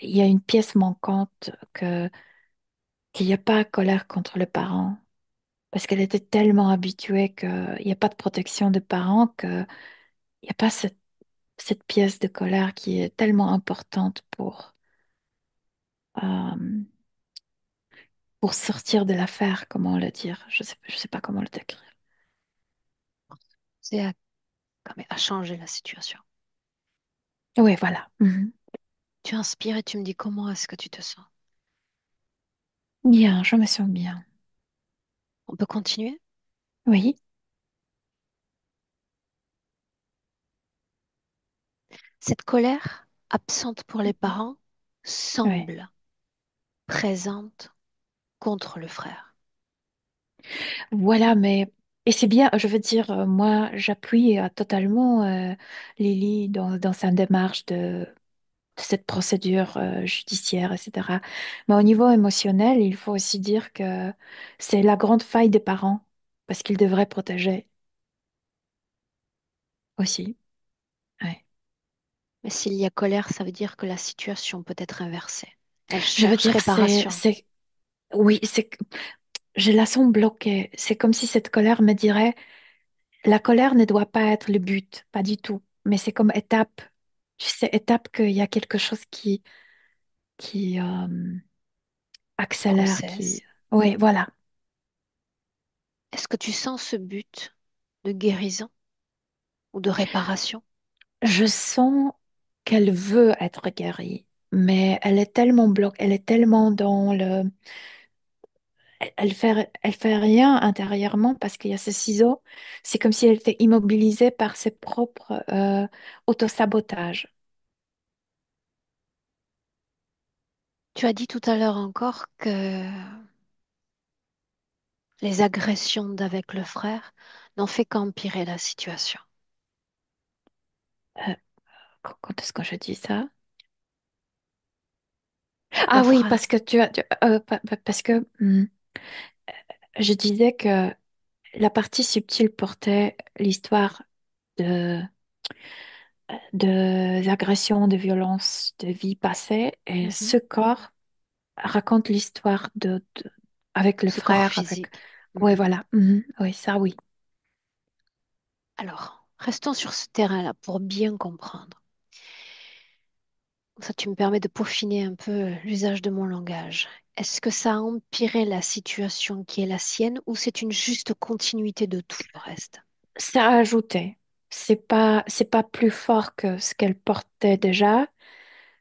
S3: Il y a une pièce manquante que qu'il n'y a pas colère contre le parent. Parce qu'elle était tellement habituée qu'il n'y a pas de protection de parents qu'il n'y a pas cette pièce de colère qui est tellement importante euh, pour sortir de l'affaire, comment le dire? Je sais pas comment le décrire.
S1: C'est quand même à changer la situation.
S3: Oui, voilà. Mhm.
S1: Tu inspires et tu me dis comment est-ce que tu te sens.
S3: Bien, je me sens bien.
S1: On peut continuer?
S3: Oui,
S1: Cette colère, absente pour les
S3: mhm,
S1: parents,
S3: ouais.
S1: semble présente contre le frère.
S3: Voilà, mais et c'est bien, je veux dire, moi, j'appuie totalement Lily dans sa démarche de cette procédure judiciaire, etc. Mais au niveau émotionnel, il faut aussi dire que c'est la grande faille des parents, parce qu'ils devraient protéger aussi. Ouais.
S1: Mais s'il y a colère, ça veut dire que la situation peut être inversée. Elle
S3: Je veux
S1: cherche
S3: dire,
S1: réparation.
S3: oui, je la sens bloquée. C'est comme si cette colère me dirait, la colère ne doit pas être le but, pas du tout. Mais c'est comme étape. Tu sais, étape qu'il y a quelque chose qui accélère,
S1: Grossesse.
S3: Oui, voilà.
S1: Est-ce que tu sens ce but de guérison ou de réparation?
S3: Je sens qu'elle veut être guérie, mais elle est tellement bloquée, elle est tellement dans le... elle fait rien intérieurement parce qu'il y a ce ciseau. C'est comme si elle était immobilisée par ses propres autosabotages.
S1: Tu as dit tout à l'heure encore que les agressions d'avec le frère n'ont fait qu'empirer la situation.
S3: Euh, quand est-ce que je dis ça?
S1: Ton
S3: Ah oui,
S1: frère.
S3: parce que parce que je disais que la partie subtile portait l'histoire de agressions, de violences, de vie passée, et
S1: Mhm.
S3: ce corps raconte l'histoire avec le
S1: Ce corps
S3: frère, avec...
S1: physique.
S3: Oui,
S1: Mhm.
S3: voilà. Mhm. Oui, ça, oui.
S1: Alors, restons sur ce terrain-là pour bien comprendre. Ça, tu me permets de peaufiner un peu l'usage de mon langage. Est-ce que ça a empiré la situation qui est la sienne ou c'est une juste continuité de tout le reste?
S3: Ça a ajouté. C'est pas plus fort que ce qu'elle portait déjà.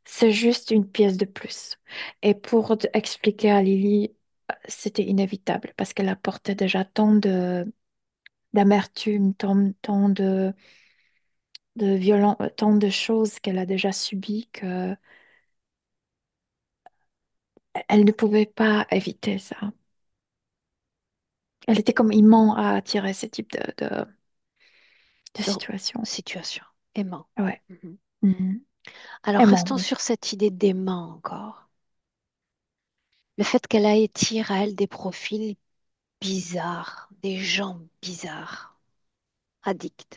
S3: C'est juste une pièce de plus. Et pour expliquer à Lily, c'était inévitable parce qu'elle apportait déjà tant d'amertume, tant tant de choses qu'elle a déjà subies que elle ne pouvait pas éviter ça. Elle était comme aimant à attirer ce type de
S1: De
S3: situation.
S1: situation. Aimant.
S3: Ouais.
S1: Mhm.
S3: Mhm.
S1: Alors,
S3: Aimant,
S1: restons
S3: oui.
S1: sur cette idée d'aimant encore. Le fait qu'elle attire à elle des profils bizarres, des gens bizarres, addicts.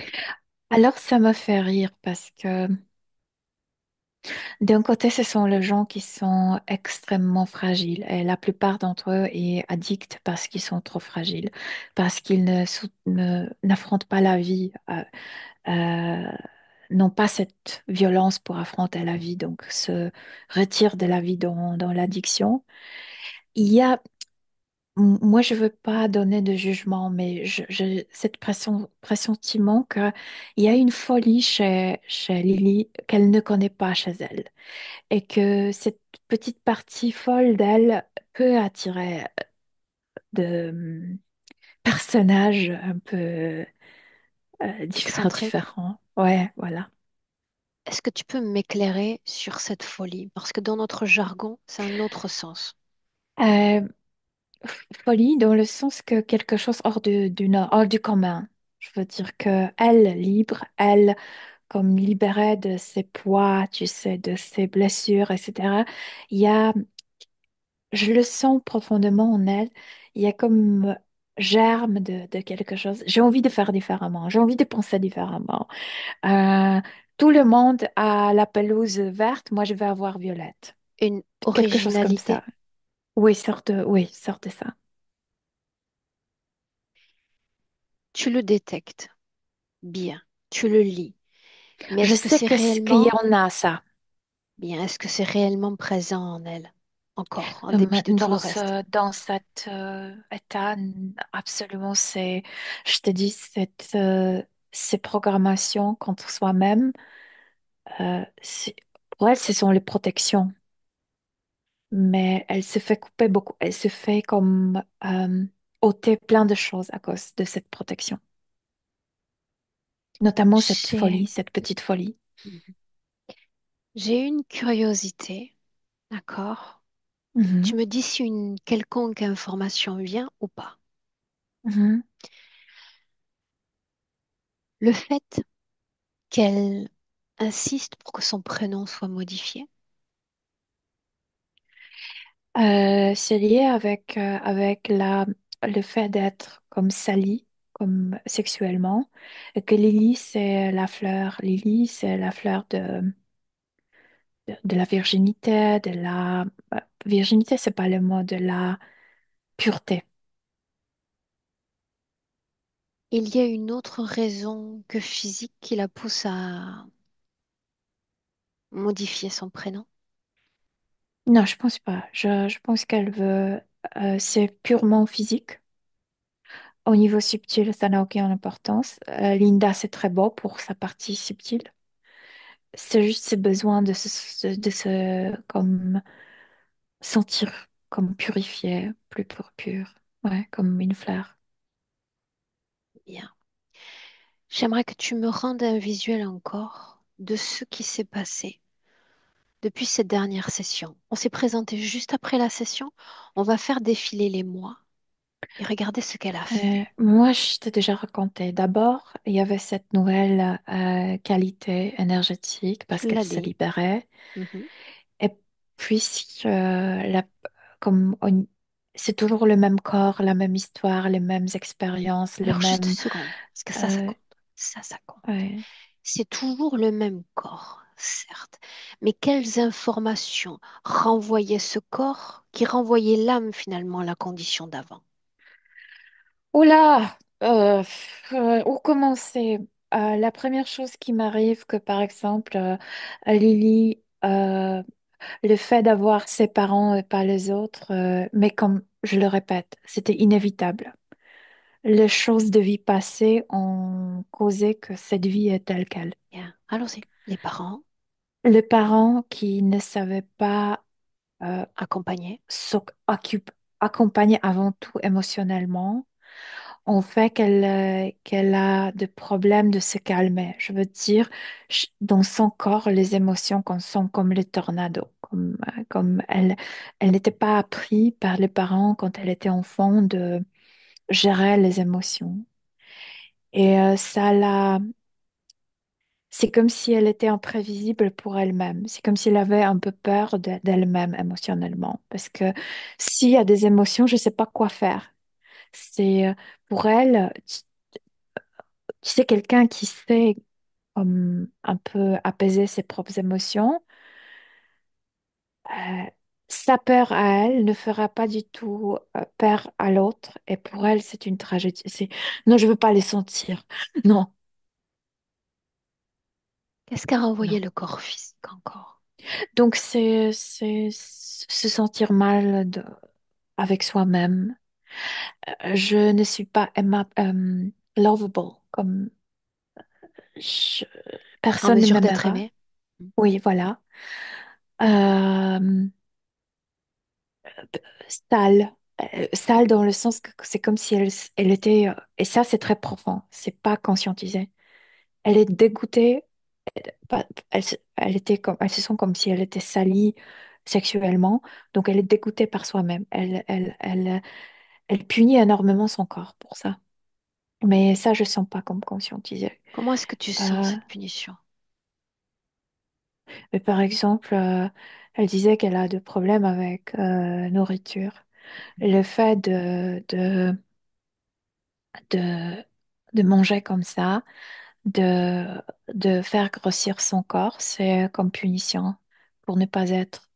S3: Alors, ça me fait rire parce que d'un côté, ce sont les gens qui sont extrêmement fragiles et la plupart d'entre eux sont addicts parce qu'ils sont trop fragiles, parce qu'ils n'affrontent pas la vie, euh, n'ont pas cette violence pour affronter la vie, donc se retirent de la vie dans l'addiction. Il y a Moi, je veux pas donner de jugement, mais j'ai cette pressentiment qu'il y a une folie chez Lily qu'elle ne connaît pas chez elle et que cette petite partie folle d'elle peut attirer de personnages un peu
S1: Excentriques.
S3: différents. Ouais, voilà.
S1: Est-ce que tu peux m'éclairer sur cette folie? Parce que dans notre jargon, c'est un autre sens.
S3: Euh, Folie dans le sens que quelque chose hors du commun. Je veux dire que elle, libre, elle comme libérée de ses poids, tu sais, de ses blessures, etc. Il y a, je le sens profondément en elle, il y a comme germe de quelque chose. J'ai envie de faire différemment, j'ai envie de penser différemment. Euh, Tout le monde a la pelouse verte, moi je vais avoir violette.
S1: Une
S3: Quelque chose comme
S1: originalité,
S3: ça. Oui, sort de ça.
S1: Tu le détectes bien, tu le lis. Mais
S3: Je
S1: est-ce que
S3: sais
S1: c'est
S3: qu'il y
S1: réellement
S3: en a ça.
S1: bien? Est-ce que c'est réellement présent en elle? Encore, en dépit de tout le reste.
S3: Dans cet état, absolument, je te dis, ces programmations contre soi-même, pour elle, ce sont les protections. Mais elle se fait couper beaucoup. Elle se fait comme ôter plein de choses à cause de cette protection. Notamment cette
S1: J'ai
S3: folie, cette petite folie.
S1: j'ai une curiosité, d'accord? Tu
S3: Mhm,
S1: me dis si une quelconque information vient ou pas.
S3: mhm.
S1: Le fait qu'elle insiste pour que son prénom soit modifié,
S3: C'est lié avec le fait d'être comme Sally, comme sexuellement, et que Lily, c'est la fleur. Lily, c'est la fleur de la virginité, virginité, c'est pas le mot, de la pureté.
S1: il y a une autre raison que physique qui la pousse à modifier son prénom.
S3: Non, je pense pas. Je pense qu'elle veut, c'est purement physique. Au niveau subtil, ça n'a aucune importance. Linda, c'est très beau pour sa partie subtile. C'est juste ses besoins de se comme sentir comme purifié, plus pur, ouais, comme une fleur.
S1: Bien. J'aimerais que tu me rendes un visuel encore de ce qui s'est passé depuis cette dernière session. On s'est présenté juste après la session. On va faire défiler les mois et regarder ce qu'elle a fait.
S3: Moi, je t'ai déjà raconté. D'abord, il y avait cette nouvelle qualité énergétique parce
S1: Tu
S3: qu'elle
S1: l'as
S3: se
S1: dit.
S3: libérait.
S1: Mhm.
S3: Et puis, comme c'est toujours le même corps, la même histoire, les mêmes expériences, les
S1: Alors, juste une
S3: mêmes.
S1: seconde, parce que ça
S3: euh,
S1: compte. Ça compte.
S3: ouais.
S1: C'est toujours le même corps, certes, mais quelles informations renvoyaient ce corps qui renvoyait l'âme finalement à la condition d'avant?
S3: Oula, où commencer? La première chose qui m'arrive, que par exemple, Lily, le fait d'avoir ses parents et pas les autres, mais comme je le répète, c'était inévitable. Les choses de vie passée ont causé que cette vie est telle qu'elle.
S1: Bien, allons-y. Les parents
S3: Les parents qui ne savaient pas euh,
S1: accompagnés.
S3: accompagner avant tout émotionnellement, ont fait qu'elle a des problèmes de se calmer. Je veux dire, dans son corps, les émotions sont comme les tornados, comme elle n'était pas appris par les parents quand elle était enfant de gérer les émotions. Et c'est comme si elle était imprévisible pour elle-même. C'est comme si elle avait un peu peur d'elle-même émotionnellement. Parce que s'il y a des émotions, je ne sais pas quoi faire. C'est pour elle, tu sais, quelqu'un qui sait un peu apaiser ses propres émotions, euh, sa peur à elle ne fera pas du tout peur à l'autre. Et pour elle, c'est une tragédie. Non, je veux pas les sentir. Non,
S1: Qu'est-ce qu'a
S3: non.
S1: renvoyé le corps physique encore?
S3: Donc, c'est se sentir mal avec soi-même. Je ne suis pas lovable, comme je-
S1: En
S3: personne ne
S1: mesure d'être
S3: m'aimera.
S1: aimé?
S3: Oui, voilà. Euh, Sale. Sale dans le sens que c'est comme si elle était... et ça, c'est très profond. C'est pas conscientisé. Elle est dégoûtée. Elle se sent comme si elle était salie sexuellement. Donc, elle est dégoûtée par soi-même. Elle punit énormément son corps pour ça. Mais ça, je sens pas comme conscientisé.
S1: Comment est-ce que tu sens
S3: Euh,
S1: cette punition?
S3: mais par exemple, elle disait qu'elle a des problèmes avec nourriture. Et le fait de, de manger comme ça, de, de faire grossir son corps, c'est comme punition pour ne pas être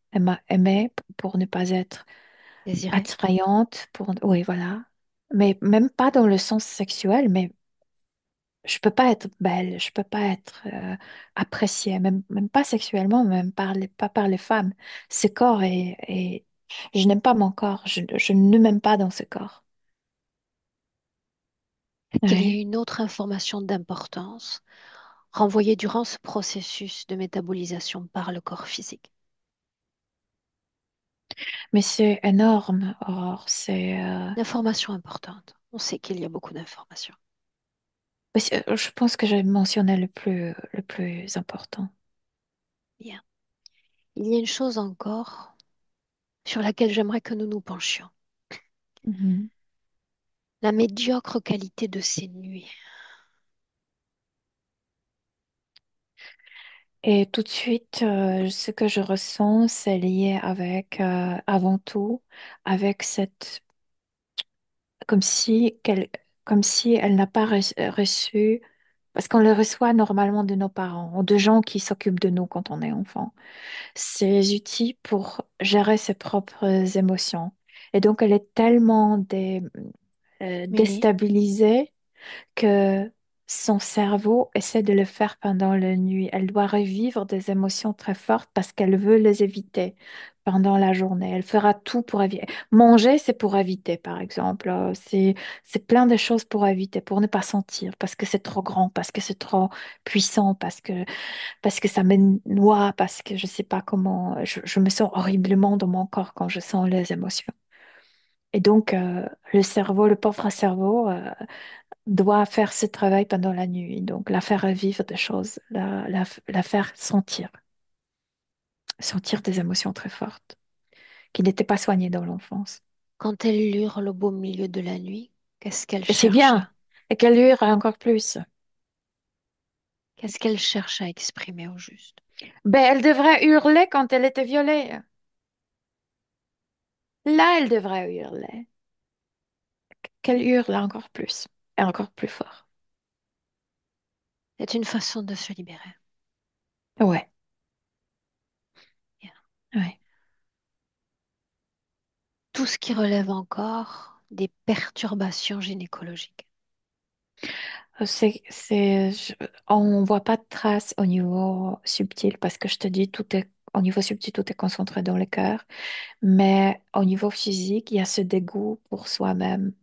S3: aimé, pour ne pas être
S1: Désiré.
S3: attrayante pour... Oui, voilà. Mais même pas dans le sens sexuel, mais je peux pas être belle, je peux pas être appréciée, même pas sexuellement, même pas par les femmes. Ce corps est... Je n'aime pas mon corps, je ne m'aime pas dans ce corps.
S1: Qu'il y ait
S3: Oui.
S1: une autre information d'importance renvoyée durant ce processus de métabolisation par le corps physique.
S3: Mais c'est énorme, Aurore. C'est...
S1: L'information importante. On sait qu'il y a beaucoup d'informations.
S3: je pense que j'ai mentionné le plus important.
S1: Bien. Il y a une chose encore sur laquelle j'aimerais que nous nous penchions.
S3: Mhm.
S1: La médiocre qualité de ces nuits.
S3: Et tout de suite, ce que je ressens, c'est lié avec, avant tout, avec cette, comme si, comme si elle n'a pas reçu, parce qu'on le reçoit normalement de nos parents ou de gens qui s'occupent de nous quand on est enfant, ces outils pour gérer ses propres émotions. Et donc, elle est tellement
S1: Mélie,
S3: déstabilisée que son cerveau essaie de le faire pendant la nuit. Elle doit revivre des émotions très fortes parce qu'elle veut les éviter pendant la journée. Elle fera tout pour éviter. Manger, c'est pour éviter, par exemple. C'est plein de choses pour éviter, pour ne pas sentir, parce que c'est trop grand, parce que c'est trop puissant, parce que ça me noie, parce que je sais pas comment. Je me sens horriblement dans mon corps quand je sens les émotions. Et donc, le cerveau, le pauvre cerveau, doit faire ce travail pendant la nuit, donc la faire revivre des choses, la faire sentir des émotions très fortes qui n'étaient pas soignées dans l'enfance.
S1: quand elle hurle au beau milieu de la nuit, qu'est-ce qu'elle
S3: Et c'est
S1: cherche?
S3: bien, et qu'elle hurle encore plus.
S1: Qu'est-ce qu'elle cherche à exprimer au juste?
S3: Ben, elle devrait hurler quand elle était violée. Là, elle devrait hurler. Qu'elle hurle encore plus, et encore plus fort.
S1: C'est une façon de se libérer.
S3: Ouais,
S1: Bien.
S3: ouais.
S1: Tout ce qui relève encore des perturbations gynécologiques.
S3: On voit pas de traces au niveau subtil parce que je te dis, au niveau subtil, tout est concentré dans le cœur. Mais au niveau physique, il y a ce dégoût pour soi-même.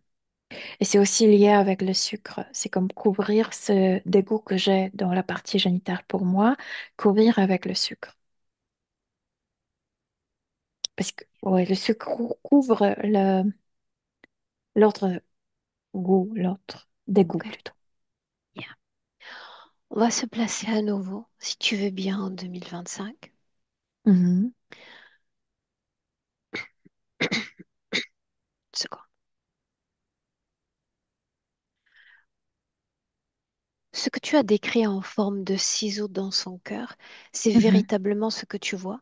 S3: Et c'est aussi lié avec le sucre. C'est comme couvrir ce dégoût que j'ai dans la partie génitale pour moi, couvrir avec le sucre. Parce que ouais, le sucre couvre l'autre l'autre dégoût
S1: OK?
S3: plutôt.
S1: Bien. On va se placer à nouveau, si tu veux bien, en 2025.
S3: Mhm.
S1: Seconde. Ce que tu as décrit en forme de ciseaux dans son cœur, c'est
S3: Mhm.
S1: véritablement ce que tu vois.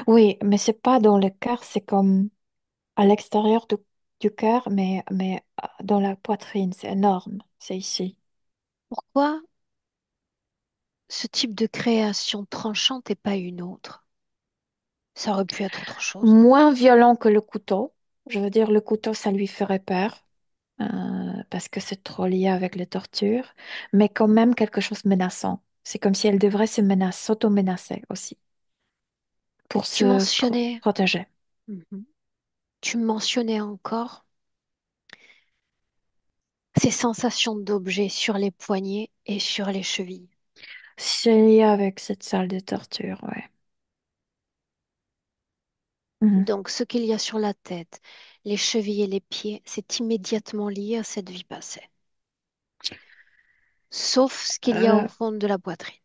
S3: Oui, mais c'est pas dans le cœur, c'est comme à l'extérieur du cœur, mais dans la poitrine. C'est énorme. C'est ici.
S1: Pourquoi ce type de création tranchante et pas une autre? Ça aurait pu être autre chose.
S3: Moins violent que le couteau. Je veux dire, le couteau, ça lui ferait peur parce que c'est trop lié avec les tortures, mais quand même quelque chose de menaçant. C'est comme si elle devrait s'auto-menacer aussi pour
S1: Tu
S3: se
S1: mentionnais,
S3: protéger.
S1: Mhm. Tu mentionnais encore ces sensations d'objets sur les poignets et sur les chevilles.
S3: C'est lié avec cette salle de torture, ouais. Mhm.
S1: Donc, ce qu'il y a sur la tête, les chevilles et les pieds, c'est immédiatement lié à cette vie passée. Sauf ce qu'il y a au
S3: Euh,
S1: fond de la poitrine.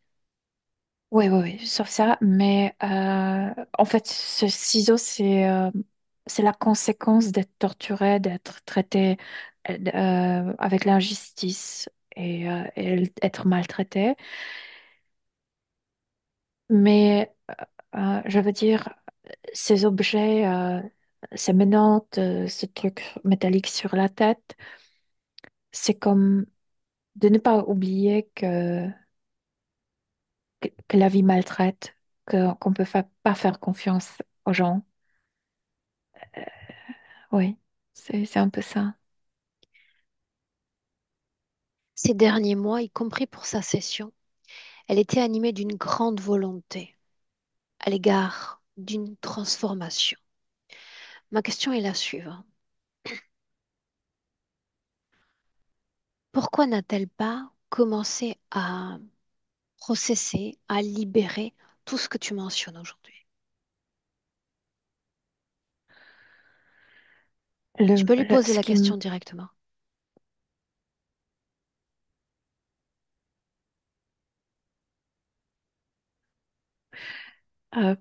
S3: oui, oui, oui, sauf ça, mais en fait, ce ciseau, c'est la conséquence d'être torturé, d'être traité avec l'injustice et être maltraité. Mais je veux dire, ces objets, ces menottes, ce truc métallique sur la tête, c'est comme de ne pas oublier que la vie maltraite, qu'on ne peut pas faire confiance aux gens. Oui, c'est un peu ça.
S1: Ces derniers mois, y compris pour sa session, elle était animée d'une grande volonté à l'égard d'une transformation. Ma question est la suivante. Pourquoi n'a-t-elle pas commencé à processer, à libérer tout ce que tu mentionnes aujourd'hui? Tu peux lui poser
S3: Ce
S1: la
S3: qui,
S1: question directement.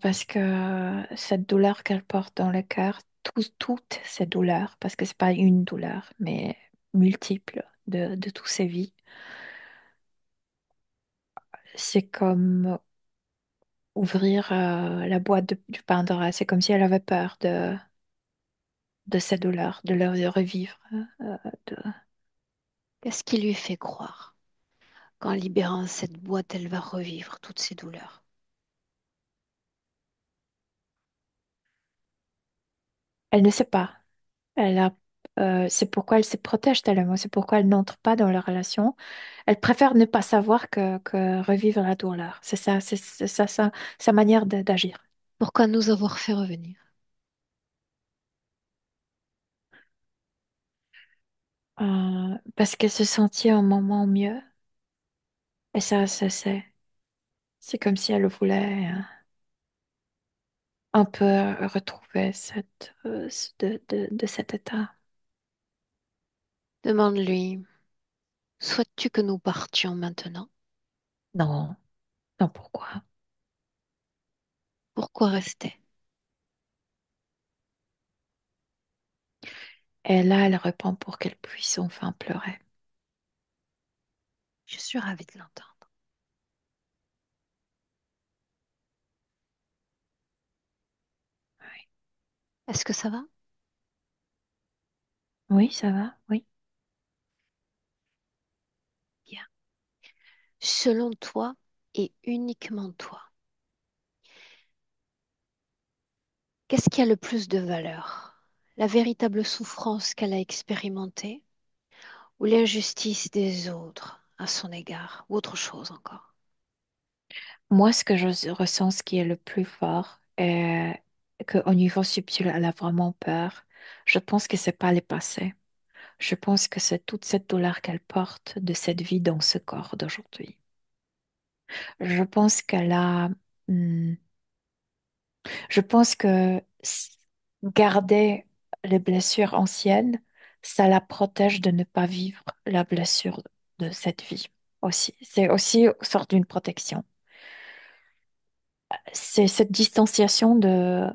S3: parce que cette douleur qu'elle porte dans le cœur, toutes ces douleurs, parce que c'est pas une douleur, mais multiples de toutes ces vies, c'est comme ouvrir la boîte du Pandora. C'est comme si elle avait peur de ces douleurs, de leur de revivre. De-
S1: Qu'est-ce qui lui fait croire qu'en libérant cette boîte, elle va revivre toutes ses douleurs?
S3: Elle ne sait pas. Elle a, c'est pourquoi elle se protège tellement. C'est pourquoi elle n'entre pas dans la relation. Elle préfère ne pas savoir que revivre la douleur. C'est ça, c'est ça, sa manière d'agir.
S1: Pourquoi nous avoir fait revenir?
S3: Parce qu'elle se sentit un moment mieux. Et ça c'est comme si elle voulait un peu retrouver de cet état.
S1: Demande-lui, souhaites-tu que nous partions maintenant?
S3: Non, non, pourquoi?
S1: Pourquoi rester?
S3: Et là, elle répond pour qu'elle puisse enfin pleurer.
S1: Je suis ravie de l'entendre. Est-ce que ça va?
S3: Oui, ça va, oui.
S1: Bien. Selon toi et uniquement toi, qu'est-ce qui a le plus de valeur? La véritable souffrance qu'elle a expérimentée ou l'injustice des autres à son égard, ou autre chose encore?
S3: Moi, ce que je ressens, ce qui est le plus fort, est qu'au niveau subtil, elle a vraiment peur. Je pense que c'est pas les passés. Je pense que c'est toute cette douleur qu'elle porte de cette vie dans ce corps d'aujourd'hui. Je pense qu'elle a, hmm, je pense que garder les blessures anciennes, ça la protège de ne pas vivre la blessure de cette vie aussi. C'est aussi une sorte d'une protection. C'est cette distanciation de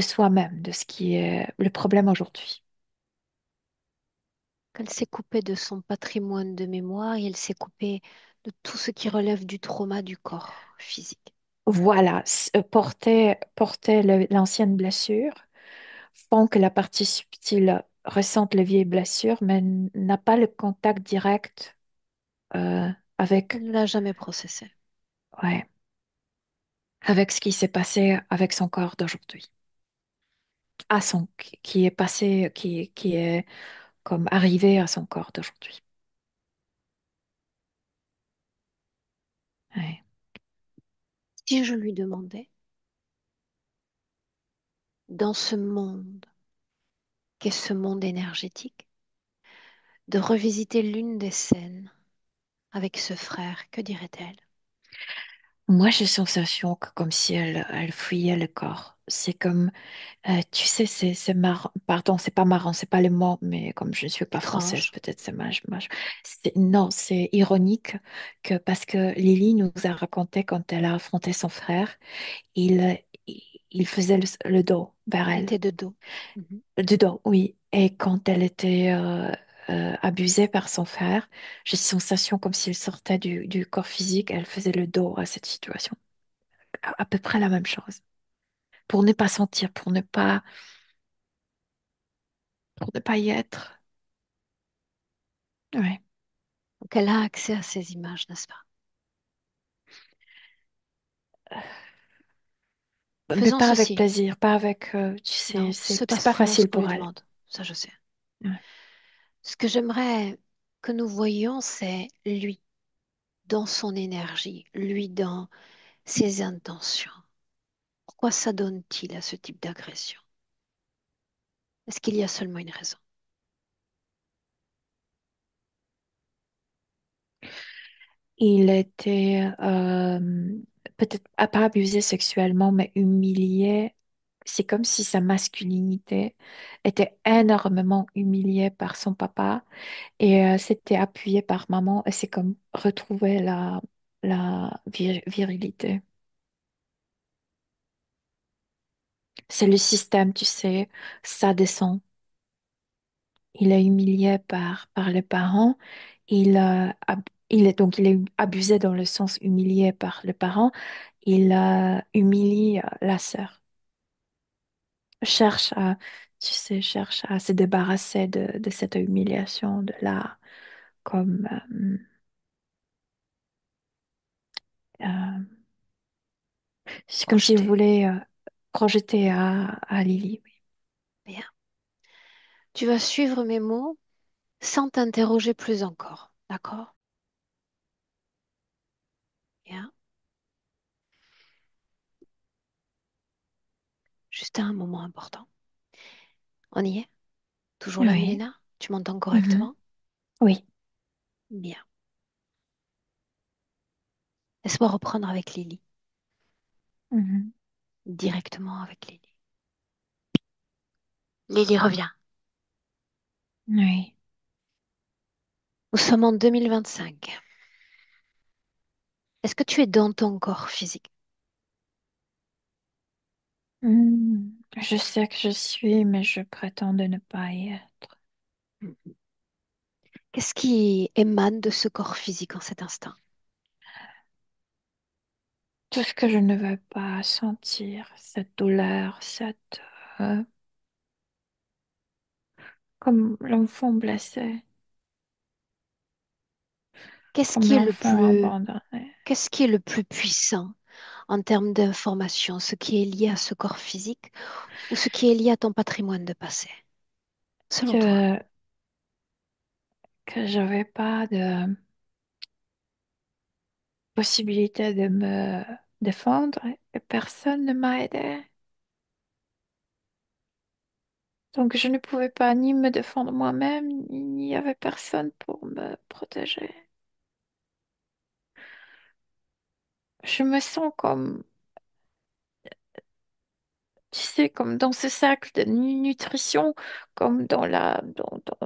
S3: soi-même, de ce qui est le problème aujourd'hui.
S1: Qu'elle s'est coupée de son patrimoine de mémoire et elle s'est coupée de tout ce qui relève du trauma du corps physique.
S3: Voilà, porter l'ancienne blessure font que la partie subtile ressente les vieilles blessures, mais n'a pas le contact direct euh,
S1: Elle
S3: avec,
S1: ne l'a jamais processé.
S3: ouais, avec ce qui s'est passé avec son corps d'aujourd'hui. Qui est passé, qui est comme arrivé à son corps d'aujourd'hui. Ouais.
S1: Si je lui demandais, dans ce monde, qu'est ce monde énergétique, de revisiter l'une des scènes avec ce frère, que dirait-elle?
S3: Moi, j'ai la sensation que comme si elle fuyait le corps. C'est comme, tu sais, c'est marrant. Pardon, c'est pas marrant, c'est pas le mot, mais comme je ne suis pas française,
S1: Étrange.
S3: peut-être non, c'est ironique que parce que Lily nous a raconté quand elle a affronté son frère, il, il faisait le dos vers
S1: Elle
S3: elle.
S1: était de dos. Mhm.
S3: Du dos, oui. Et quand elle était abusée par son frère, j'ai la sensation comme s'il sortait du corps physique, elle faisait le dos à cette situation. À peu près la même chose. Pour ne pas sentir, pour ne pas y être. Ouais.
S1: Donc elle a accès à ces images, n'est-ce pas?
S3: mais
S1: Faisons
S3: pas avec
S1: ceci.
S3: plaisir, pas avec, tu sais,
S1: Non, c'est pas
S3: c'est pas
S1: souvent ce
S3: facile
S1: qu'on lui
S3: pour elle.
S1: demande. Ça, je sais.
S3: Ouais.
S1: Ce que j'aimerais que nous voyions, c'est lui dans son énergie, lui dans ses intentions. Pourquoi s'adonne-t-il à ce type d'agression? Est-ce qu'il y a seulement une raison?
S3: Il était peut-être pas abusé sexuellement, mais humilié. C'est comme si sa masculinité était énormément humiliée par son papa et s'était appuyé par maman et c'est comme retrouver la virilité. C'est le système, tu sais, ça descend. Il est humilié par les parents. Il est abusé dans le sens humilié par les parents. Il humilie la sœur. Cherche à, tu sais, cherche à se débarrasser de cette humiliation, de là, comme, euh, c'est comme s'il
S1: Projeté.
S3: voulait projeter à Lily. Oui.
S1: Bien. Tu vas suivre mes mots sans t'interroger plus encore. D'accord? Bien. Juste à un moment important. On y est? Toujours là,
S3: Oui.
S1: Milena? Tu m'entends
S3: Mhm.
S1: correctement?
S3: Oui.
S1: Bien. Laisse-moi reprendre avec Lily.
S3: Mhm.
S1: Directement avec Lily. Lily, reviens.
S3: Oui.
S1: Nous sommes en 2025. Est-ce que tu es dans ton corps physique?
S3: Je sais que je suis, mais je prétends de ne pas y être.
S1: Mhm. Qu'est-ce qui émane de ce corps physique en cet instant?
S3: Tout ce que je ne veux pas sentir, cette douleur, euh, comme l'enfant blessé,
S1: Qu'est-ce
S3: comme
S1: qui est le
S3: l'enfant
S1: plus,
S3: abandonné.
S1: qu'est-ce qui est le plus puissant en termes d'information? Ce qui est lié à ce corps physique ou ce qui est lié à ton patrimoine de passé, selon toi?
S3: Que, que j'avais pas de possibilité de me défendre et personne ne m'a aidé. Donc je ne pouvais pas ni me défendre moi-même, ni il n'y avait personne pour me protéger. Je me sens comme, tu sais, comme dans ce cercle de nutrition, comme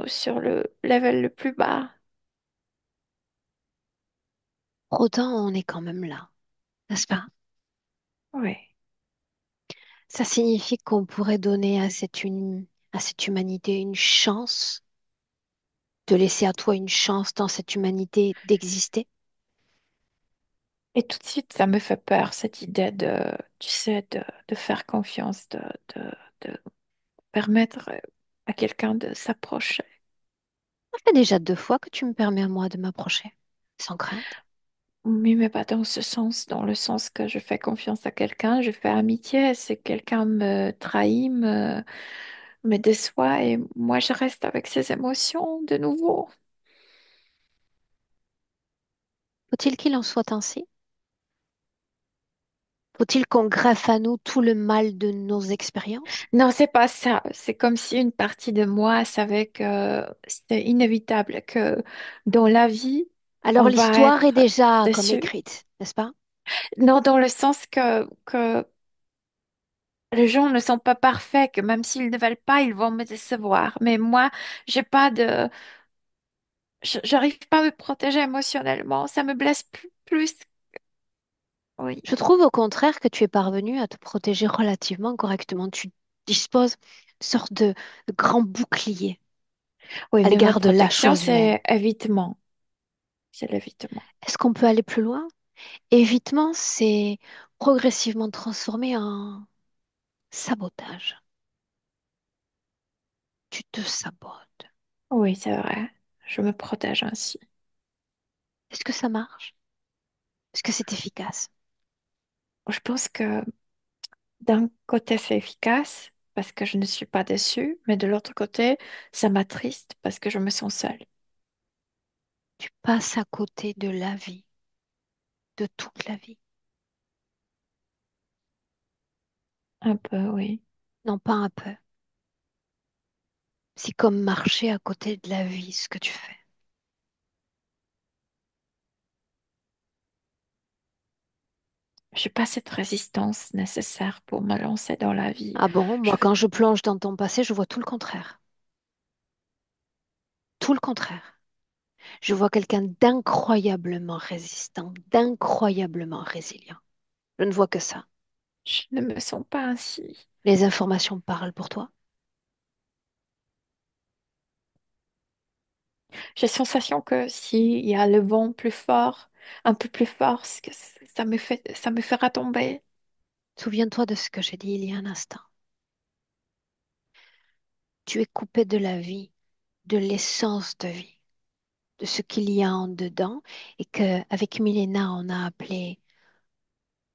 S3: sur le level le plus bas.
S1: Pour autant, on est quand même là, n'est-ce pas?
S3: Oui.
S1: Ça signifie qu'on pourrait donner à à cette humanité une chance, de laisser à toi une chance dans cette humanité d'exister.
S3: Et tout de suite, ça me fait peur, cette idée tu sais, de faire confiance, de, de permettre à quelqu'un de s'approcher.
S1: Ça fait déjà 2 fois que tu me permets à moi de m'approcher, sans crainte.
S3: Oui, mais pas dans ce sens, dans le sens que je fais confiance à quelqu'un, je fais amitié, si quelqu'un me trahit, me déçoit, et moi je reste avec ces émotions de nouveau.
S1: Faut-il qu'il en soit ainsi? Faut-il qu'on greffe à nous tout le mal de nos expériences?
S3: Non, c'est pas ça. C'est comme si une partie de moi savait que c'était inévitable, que dans la vie,
S1: Alors
S3: on va
S1: l'histoire est
S3: être
S1: déjà comme
S3: déçu.
S1: écrite, n'est-ce pas?
S3: Non, dans le sens que les gens ne sont pas parfaits, que même s'ils ne veulent pas, ils vont me décevoir. Mais moi, j'ai pas de, j'arrive pas à me protéger émotionnellement. Ça me blesse plus. Oui.
S1: Je trouve au contraire que tu es parvenu à te protéger relativement correctement. Tu disposes d'une sorte de grand bouclier
S3: Oui,
S1: à
S3: mais ma
S1: l'égard de la
S3: protection,
S1: chose humaine.
S3: c'est évitement. C'est l'évitement.
S1: Est-ce qu'on peut aller plus loin? Évitement, c'est progressivement transformé en sabotage. Tu te sabotes.
S3: Oui, c'est vrai. Je me protège ainsi.
S1: Est-ce que ça marche? Est-ce que c'est efficace?
S3: Je pense que D'un côté, c'est efficace parce que je ne suis pas déçue, mais de l'autre côté, ça m'attriste parce que je me sens seule.
S1: Tu passes à côté de la vie, de toute la vie.
S3: Un peu, oui.
S1: Non, pas un peu. C'est comme marcher à côté de la vie, ce que tu fais.
S3: Je n'ai pas cette résistance nécessaire pour me lancer dans la vie.
S1: Ah bon,
S3: Je
S1: moi,
S3: veux
S1: quand je plonge dans ton passé, je vois tout le contraire. Tout le contraire. Je vois quelqu'un d'incroyablement résistant, d'incroyablement résilient. Je ne vois que ça.
S3: Je ne me sens pas ainsi.
S1: Les informations parlent pour toi.
S3: J'ai la sensation que s'il y a le vent plus fort, un peu plus fort, ça me fera tomber.
S1: Souviens-toi de ce que j'ai dit il y a un instant. Tu es coupé de la vie, de l'essence de vie, de ce qu'il y a en dedans et que avec Milena on a appelé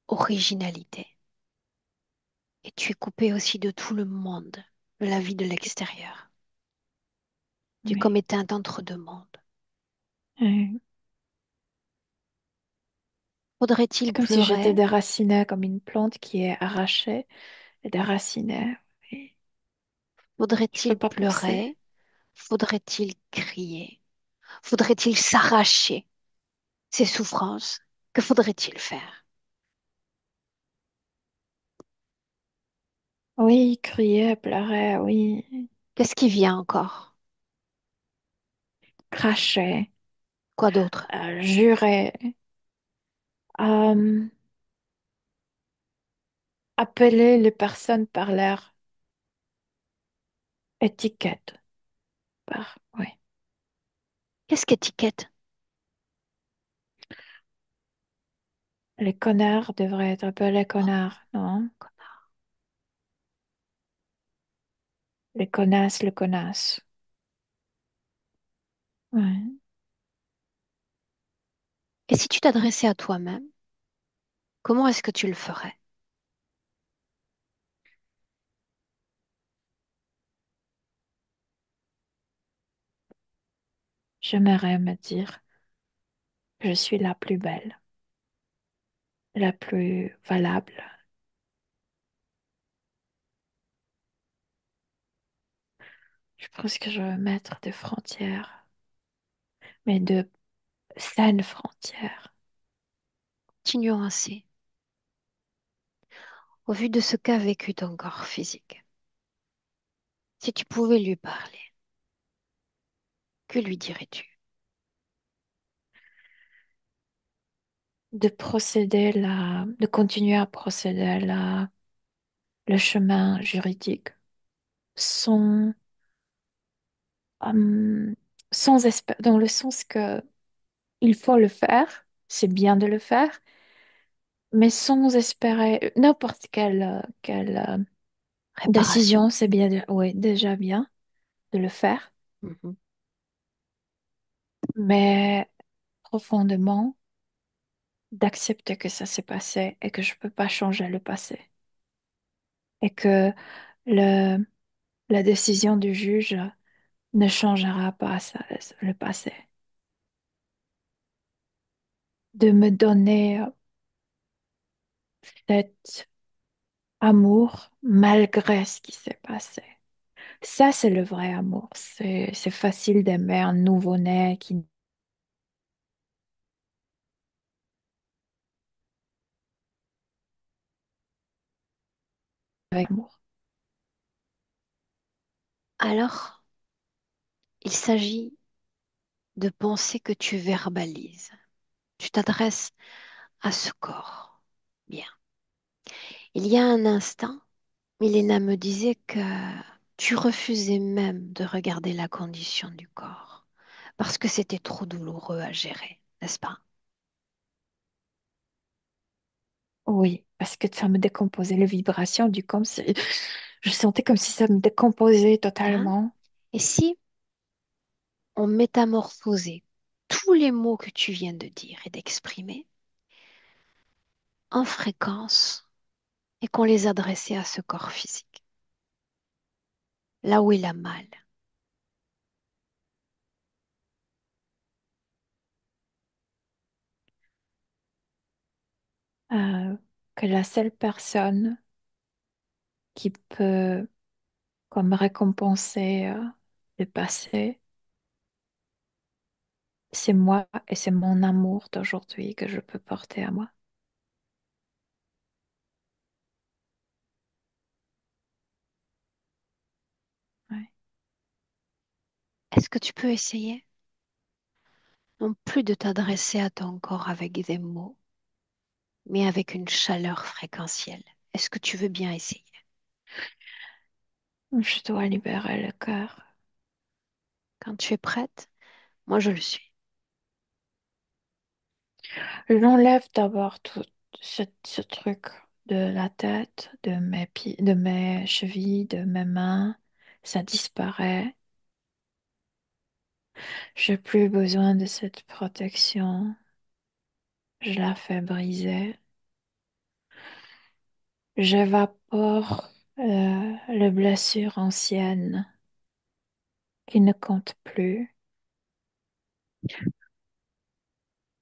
S1: originalité. Et tu es coupé aussi de tout le monde, de la vie de l'extérieur. Tu es comme
S3: Oui.
S1: éteint entre deux mondes.
S3: Euh, C'est
S1: Faudrait-il
S3: comme si j'étais
S1: pleurer?
S3: déracinée comme une plante qui est arrachée et déracinée. Oui. Je peux
S1: Faudrait-il
S3: pas pousser.
S1: pleurer? Faudrait-il crier? Faudrait-il s'arracher ces souffrances? Que faudrait-il faire?
S3: Oui, crier, pleurer, oui.
S1: Qu'est-ce qui vient encore?
S3: Cracher,
S1: Quoi d'autre?
S3: jurer, euh, appeler les personnes par leur étiquette. Oui.
S1: Qu'est-ce qu'étiquette?
S3: Les connards devraient être appelés connards, non? Les connasses. Ouais.
S1: Et si tu t'adressais à toi-même, comment est-ce que tu le ferais?
S3: J'aimerais me dire que je suis la plus belle, la plus valable. Je pense que je veux mettre des frontières, mais de saines frontières.
S1: Continuons ainsi. Au vu de ce qu'a vécu ton corps physique, si tu pouvais lui parler, que lui dirais-tu?
S3: De continuer à procéder le chemin juridique sans, hum, dans le sens que il faut le faire, c'est bien de le faire, mais sans espérer n'importe quelle
S1: Réparation.
S3: décision, c'est bien, oui, déjà bien de le faire,
S1: Mhm.
S3: mais profondément d'accepter que ça s'est passé et que je peux pas changer le passé et que le, la décision du juge ne changera pas le passé. De me donner cet amour malgré ce qui s'est passé. Ça, c'est le vrai amour. C'est facile d'aimer un nouveau-né qui est avec amour.
S1: Alors, il s'agit de penser que tu verbalises. Tu t'adresses à ce corps. Bien. Il y a un instant, Milena me disait que tu refusais même de regarder la condition du corps parce que c'était trop douloureux à gérer, n'est-ce pas?
S3: Oui, parce que ça me décomposait. Les vibrations du corps, je sentais comme si ça me décomposait
S1: Bien.
S3: totalement.
S1: Et si on métamorphosait tous les mots que tu viens de dire et d'exprimer en fréquence et qu'on les adressait à ce corps physique, là où il a mal.
S3: Euh, que la seule personne qui peut comme récompenser le passé, c'est moi et c'est mon amour d'aujourd'hui que je peux porter à moi. Ouais.
S1: Est-ce que tu peux essayer, non plus de t'adresser à ton corps avec des mots, mais avec une chaleur fréquentielle? Est-ce que tu veux bien essayer?
S3: Je dois libérer le cœur.
S1: Quand tu es prête, moi je le suis.
S3: J'enlève d'abord tout ce truc de la tête, de mes pieds, de mes chevilles, de mes mains. Ça disparaît. J'ai plus besoin de cette protection. Je la fais briser. J'évapore les blessures anciennes qui ne comptent plus,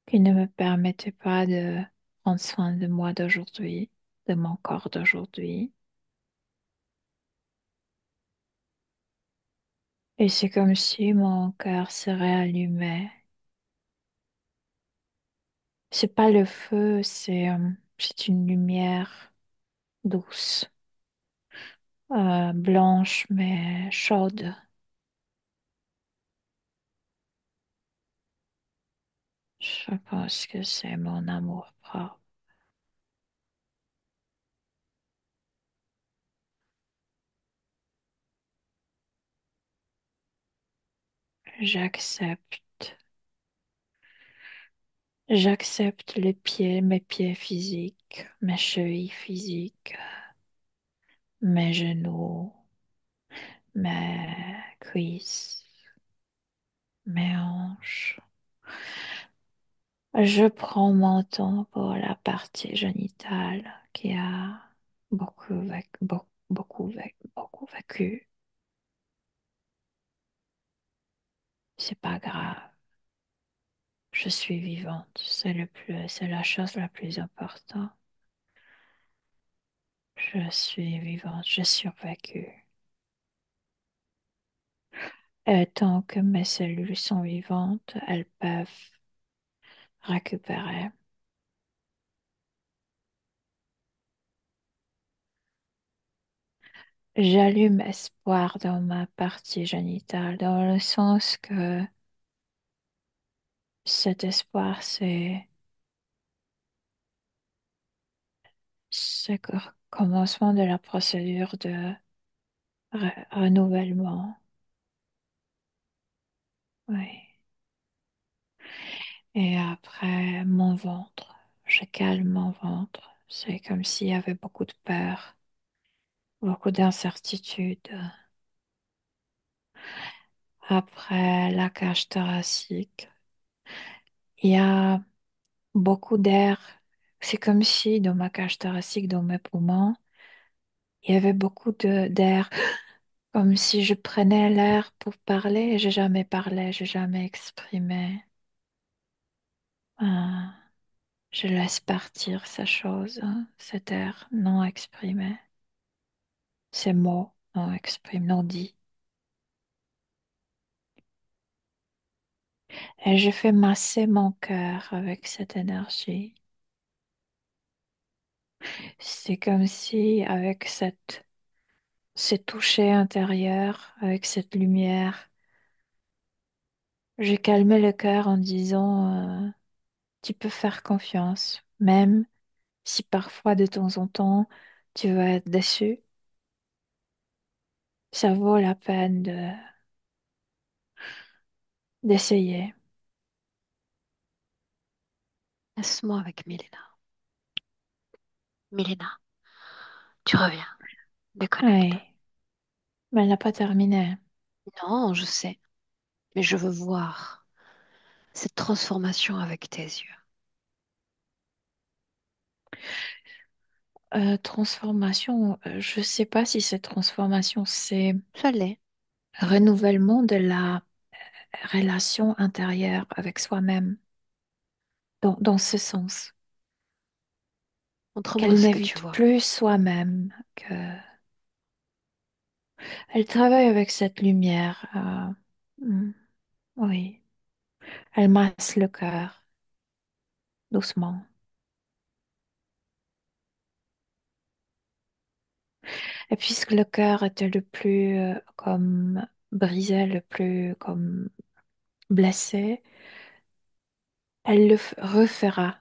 S3: qui ne me permettaient pas de prendre soin de moi d'aujourd'hui, de mon corps d'aujourd'hui. Et c'est comme si mon cœur se réallumait. C'est pas le feu, c'est une lumière douce, blanche mais chaude. Je pense que c'est mon amour propre. J'accepte. J'accepte mes pieds physiques, mes chevilles physiques, mes genoux, mes cuisses, mes hanches. Je prends mon temps pour la partie génitale qui a beaucoup vécu. C'est pas grave. Je suis vivante. C'est la chose la plus importante. Je suis vivante. J'ai survécu. Et tant que mes cellules sont vivantes, elles peuvent récupérer. J'allume espoir dans ma partie génitale, dans le sens que cet espoir, c'est le commencement de la procédure de renouvellement. Oui. Et après, mon ventre. Je calme mon ventre. C'est comme s'il y avait beaucoup de peur, beaucoup d'incertitude. Après la cage thoracique, il y a beaucoup d'air. C'est comme si dans ma cage thoracique, dans mes poumons, il y avait beaucoup d'air, comme si je prenais l'air pour parler et j'ai jamais parlé, j'ai jamais exprimé. Ah, je laisse partir ces choses, hein, cet air non exprimé, ces mots non exprimés, non dits. Et je fais masser mon cœur avec cette énergie. C'est comme si avec ce toucher intérieur, avec cette lumière, j'ai calmé le cœur en disant, tu peux faire confiance, même si parfois de temps en temps tu vas être déçu, ça vaut la peine d'essayer.
S1: Laisse-moi avec Milena. Milena, tu reviens. Déconnecte.
S3: Oui, mais elle n'a pas terminé.
S1: Non, je sais, mais je veux voir cette transformation avec tes yeux.
S3: Transformation, je sais pas si cette transformation, c'est
S1: Ça l'est.
S3: renouvellement de la relation intérieure avec soi-même, dans ce sens,
S1: Montre-moi
S3: qu'elle
S1: ce que tu
S3: n'évite
S1: vois.
S3: plus soi-même, que elle travaille avec cette lumière. Oui, elle masse le cœur doucement. Et puisque le cœur était le plus comme brisé, le plus comme blessé, elle le refera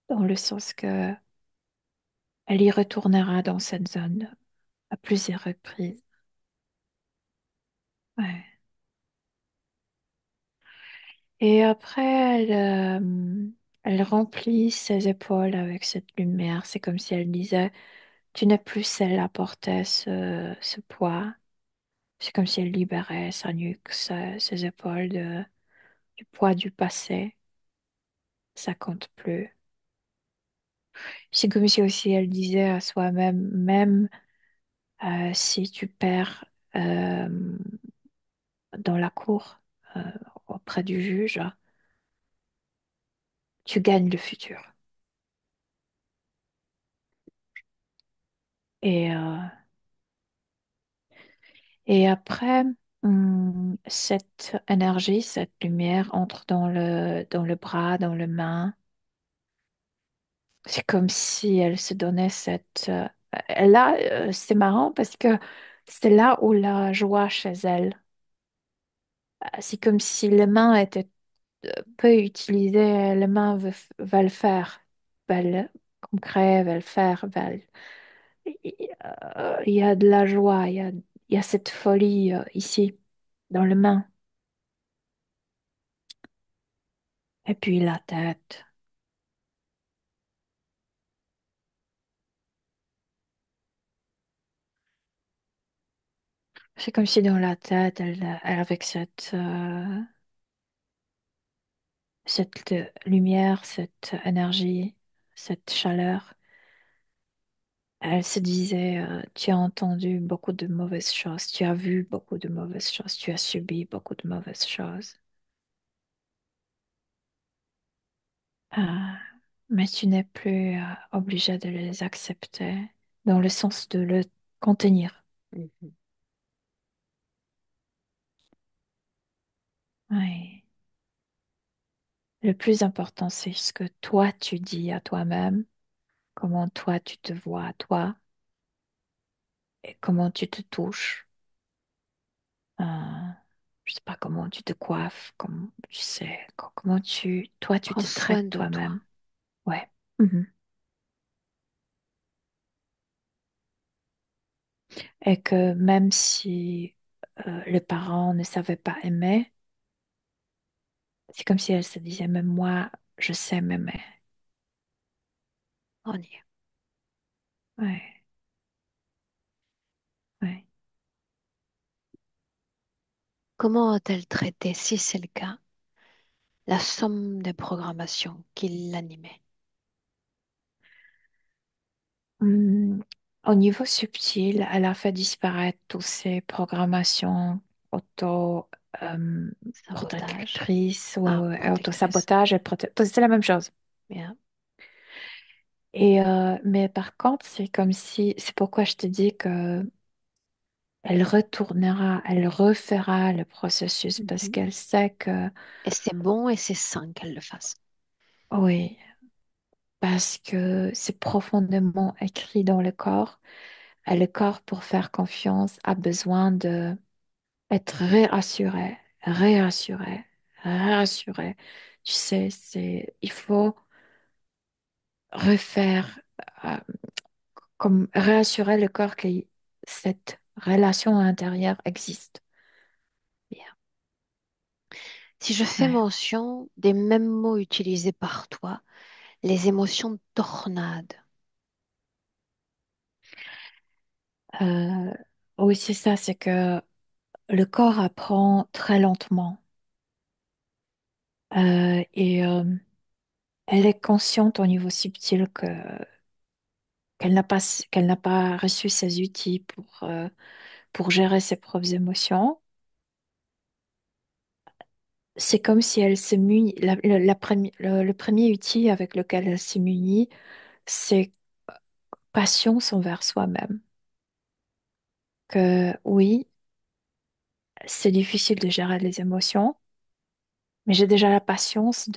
S3: dans le sens que elle y retournera dans cette zone à plusieurs reprises. Ouais. Et après, elle remplit ses épaules avec cette lumière. C'est comme si elle disait, tu n'es plus celle à porter ce poids. C'est comme si elle libérait sa nuque, ses épaules du poids du passé. Ça compte plus. C'est comme si aussi elle disait à soi-même, même si tu perds euh, dans la cour euh, auprès du juge, tu gagnes le futur. Et, euh, et après, cette énergie, cette lumière entre dans le bras, dans le main. C'est comme si elle se donnait cette... là, c'est marrant parce que c'est là où la joie chez elle. C'est comme si les mains étaient peu utilisées, les mains veulent faire, veulent concret, veulent faire, veulent... Il y a de la joie, il y a cette folie ici, dans les mains. Et puis la tête. C'est comme si dans la tête, avec cette lumière, cette énergie, cette chaleur, elle se disait, tu as entendu beaucoup de mauvaises choses, tu as vu beaucoup de mauvaises choses, tu as subi beaucoup de mauvaises choses. Ah, mais tu n'es plus obligé de les accepter dans le sens de le contenir.
S1: Mhm.
S3: Oui. Le plus important, c'est ce que toi tu dis à toi-même, comment toi tu te vois à toi et comment tu te touches. Euh, je sais pas comment tu te coiffes, comment tu sais, comment toi tu
S1: Prends
S3: te
S1: soin
S3: traites
S1: de toi.
S3: toi-même. Ouais. Mhm. Et que même si le parent ne savait pas aimer, c'est comme si elle se disait, même moi, je sais m'aimer.
S1: On y est.
S3: Ouais, ouais.
S1: Comment a-t-elle traité, si c'est le cas, la somme des programmations qui l'animaient?
S3: Hum, Au niveau subtil, elle a fait disparaître toutes ces programmations auto euh,
S1: Sabotage.
S3: protectrices ou
S1: Ah, protectrice.
S3: auto-sabotage et c'est la même chose.
S1: Bien.
S3: Mais par contre, c'est comme si, c'est pourquoi je te dis que elle retournera, elle refera le processus parce
S1: Mhm.
S3: qu'elle sait que,
S1: Et c'est bon et c'est sain qu'elle le fasse.
S3: oui, parce que c'est profondément écrit dans le corps. Et le corps, pour faire confiance, a besoin de être réassuré, réassuré, réassuré. Tu sais, il faut refaire, euh, comme réassurer le corps que cette relation intérieure existe.
S1: Bien. Si je fais
S3: Ouais.
S1: mention des mêmes mots utilisés par toi, les émotions tornades.
S3: Euh, oui, c'est ça, c'est que le corps apprend très lentement. Et elle est consciente au niveau subtil que qu'elle n'a pas reçu ses outils pour gérer ses propres émotions, c'est comme si elle se munit, le premier outil avec lequel elle se munit, c'est patience envers soi-même. Que oui, c'est difficile de gérer les émotions, mais j'ai déjà la patience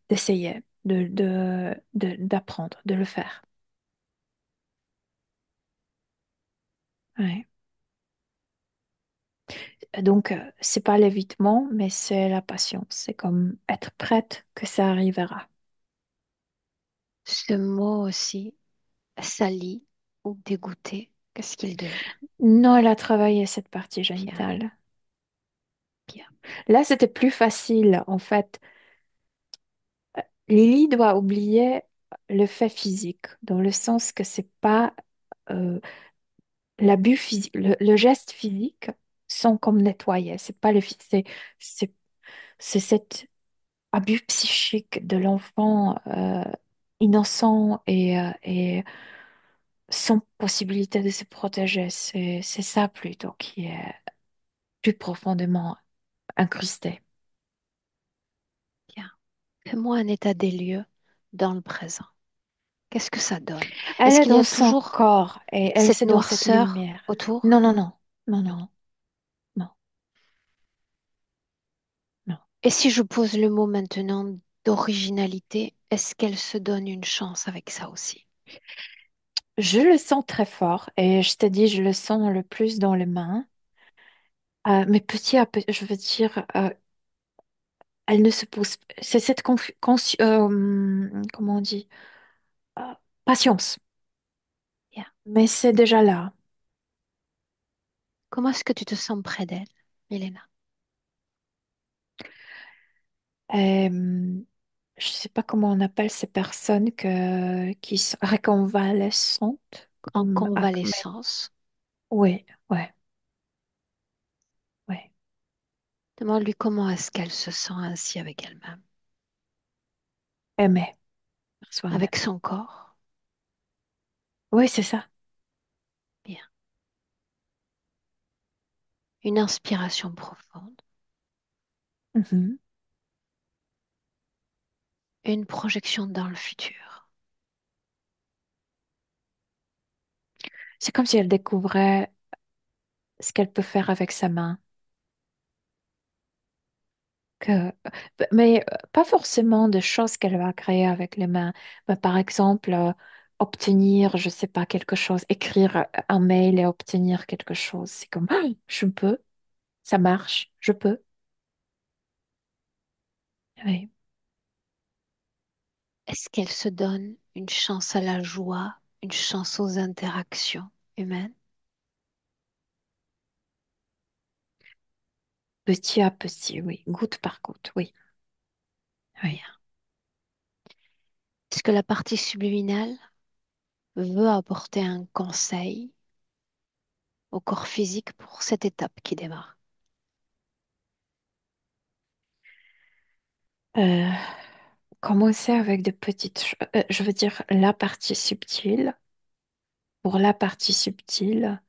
S3: d'essayer, d'apprendre, de le faire. Ouais. Donc, c'est pas l'évitement, mais c'est la patience. C'est comme être prête que ça arrivera.
S1: Ce mot aussi, sali ou dégoûté, qu'est-ce qu'il devient?
S3: Non, elle a travaillé cette partie
S1: Bien,
S3: génitale.
S1: bien,
S3: Là, c'était plus facile, en fait. Lily doit oublier le fait physique, dans le sens que c'est pas euh, l'abus physique, le geste physique sont comme nettoyer. C'est pas c'est c'est cet abus psychique de l'enfant innocent et sans possibilité de se protéger. C'est ça plutôt qui est plus profondément incrusté.
S1: bien. Fais-moi un état des lieux dans le présent. Qu'est-ce que ça donne?
S3: Elle
S1: Est-ce
S3: est
S1: qu'il y
S3: dans
S1: a
S3: son
S1: toujours
S3: corps et elle
S1: cette
S3: c'est dans cette
S1: noirceur
S3: lumière.
S1: autour?
S3: Non, non, non, non,
S1: Non.
S3: non, non, non.
S1: Et si je pose le mot maintenant d'originalité, est-ce qu'elle se donne une chance avec ça aussi?
S3: Je le sens très fort et je t'ai dit, je le sens le plus dans les mains. Mais petit à petit, je veux dire, elle ne se pose. C'est cette comment on dit? Euh, patience.
S1: Bien.
S3: Mais c'est déjà là.
S1: Comment est-ce que tu te sens près d'elle, Milena?
S3: Je sais pas comment on appelle ces personnes qui sont réconvalescentes,
S1: En
S3: comme Acme.
S1: convalescence.
S3: Oui, ouais, ouais.
S1: Demande-lui comment est-ce qu'elle se sent ainsi avec elle-même,
S3: Aimer par soi-même.
S1: avec son corps.
S3: Oui, c'est ça.
S1: Bien. Une inspiration profonde,
S3: Mhm.
S1: une projection dans le futur.
S3: C'est comme si elle découvrait ce qu'elle peut faire avec sa main. Que, mais pas forcément de choses qu'elle va créer avec les mains. Mais par exemple, obtenir, je sais pas, quelque chose, écrire un mail et obtenir quelque chose. C'est comme, ah, je peux, ça marche, je peux. Oui.
S1: Est-ce qu'elle se donne une chance à la joie, une chance aux interactions humaines?
S3: Petit à petit, oui. Goutte par goutte, oui. Oui.
S1: Bien. Est-ce que la partie subliminale veut apporter un conseil au corps physique pour cette étape qui démarre?
S3: Euh, commencer avec de petites je veux dire la partie subtile. Pour la partie subtile,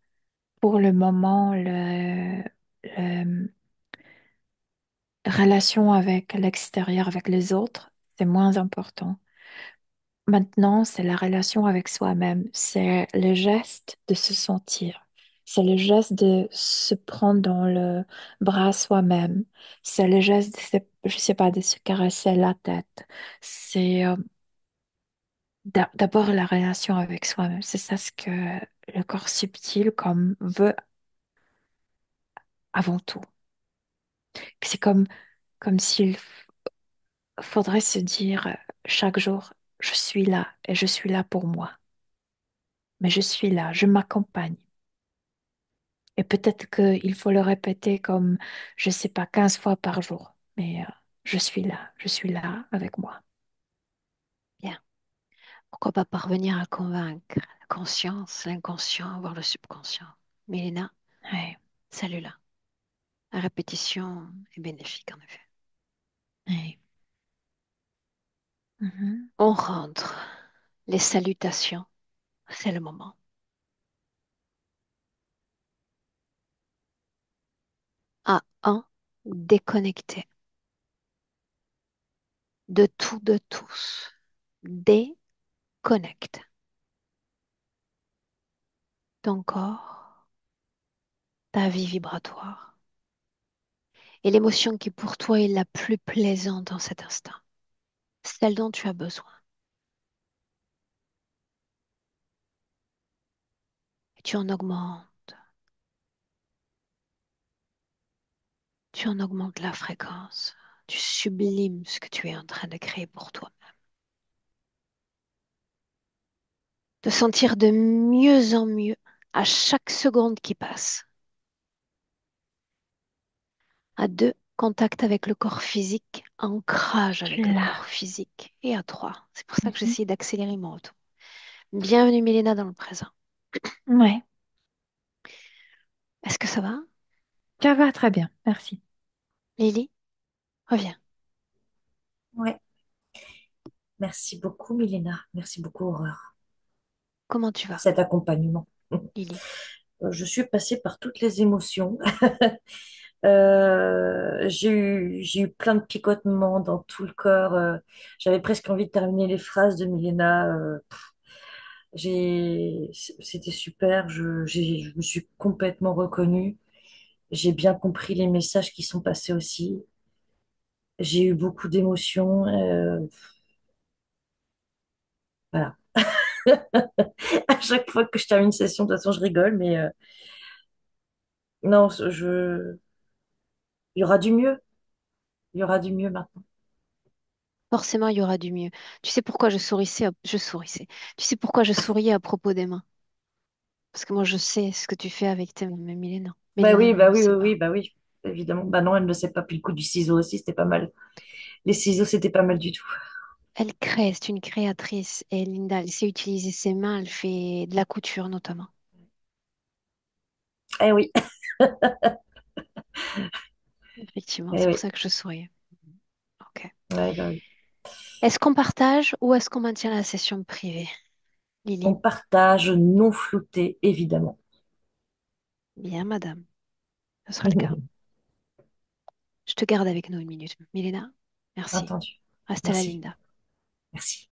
S3: pour le moment, le- relation avec l'extérieur, avec les autres, c'est moins important. Maintenant, c'est la relation avec soi-même. C'est le geste de se sentir. C'est le geste de se prendre dans le bras soi-même. C'est le geste je sais pas, de se caresser la tête. C'est d'abord la relation avec soi-même. C'est ça ce que le corps subtil comme veut avant tout. C'est comme s'il faudrait se dire chaque jour, je suis là et je suis là pour moi. Mais je suis là, je m'accompagne. Et peut-être qu'il faut le répéter comme, je sais pas, 15 fois par jour. Mais je suis là avec moi.
S1: Bien. Pourquoi pas parvenir à convaincre la conscience, l'inconscient, voire le subconscient? Mélina,
S3: Ouais,
S1: salut-là. La répétition est bénéfique en effet.
S3: ouais. Mhm.
S1: On rentre. Les salutations. C'est le moment. À un, déconnecter de tout, de tous. Déconnecte ton corps, ta vie vibratoire et l'émotion qui pour toi est la plus plaisante en cet instant, celle dont tu as besoin. Et tu en augmentes la fréquence, tu sublimes ce que tu es en train de créer pour toi. Te sentir de mieux en mieux à chaque seconde qui passe. À deux, contact avec le corps physique, ancrage
S3: Je suis
S1: avec le
S3: là.
S1: corps physique. Et à trois, c'est pour ça que
S3: Mhm.
S1: j'essaie d'accélérer mon retour. Bienvenue Milena dans le présent.
S3: Ouais,
S1: Est-ce que ça va?
S3: ça va très bien, merci.
S1: Lily, reviens.
S2: Ouais. Merci beaucoup, Milena. Merci beaucoup, Aurore,
S1: Comment tu
S2: pour
S1: vas,
S2: cet accompagnement.
S1: Lily?
S2: Je suis passée par toutes les émotions. J'ai eu plein de picotements dans tout le corps. J'avais presque envie de terminer les phrases de Milena. C'était super. Je me suis complètement reconnue. J'ai bien compris les messages qui sont passés aussi. J'ai eu beaucoup d'émotions. Voilà. À chaque fois que je termine une session, de toute façon, je rigole, mais non, il y aura du mieux. Il y aura du mieux maintenant.
S1: Forcément, il y aura du mieux. Tu sais pourquoi je sourissais. Tu sais pourquoi je souriais à propos des mains? Parce que moi, je sais ce que tu fais avec tes mains, mais Milena. Milena, non,
S2: Bah
S1: ne
S2: oui,
S1: sait
S2: oui, oui,
S1: pas.
S2: bah oui, évidemment. Bah non, elle ne sait pas. Puis le coup du ciseau aussi, c'était pas mal. Les ciseaux, c'était pas mal du tout.
S1: Elle crée, c'est une créatrice. Et Linda, elle sait utiliser ses mains, elle fait de la couture notamment.
S2: Eh oui,
S1: Effectivement,
S2: eh
S1: c'est pour
S2: oui.
S1: ça que je souriais. Ok.
S2: Ouais, bah oui.
S1: Est-ce qu'on partage ou est-ce qu'on maintient la session privée,
S2: On
S1: Lily?
S2: partage non flouté, évidemment.
S1: Bien, madame. Ce sera le cas. Je te garde avec nous une minute. Milena, merci.
S2: Entendu.
S1: Reste là,
S2: Merci.
S1: Linda.
S2: Merci.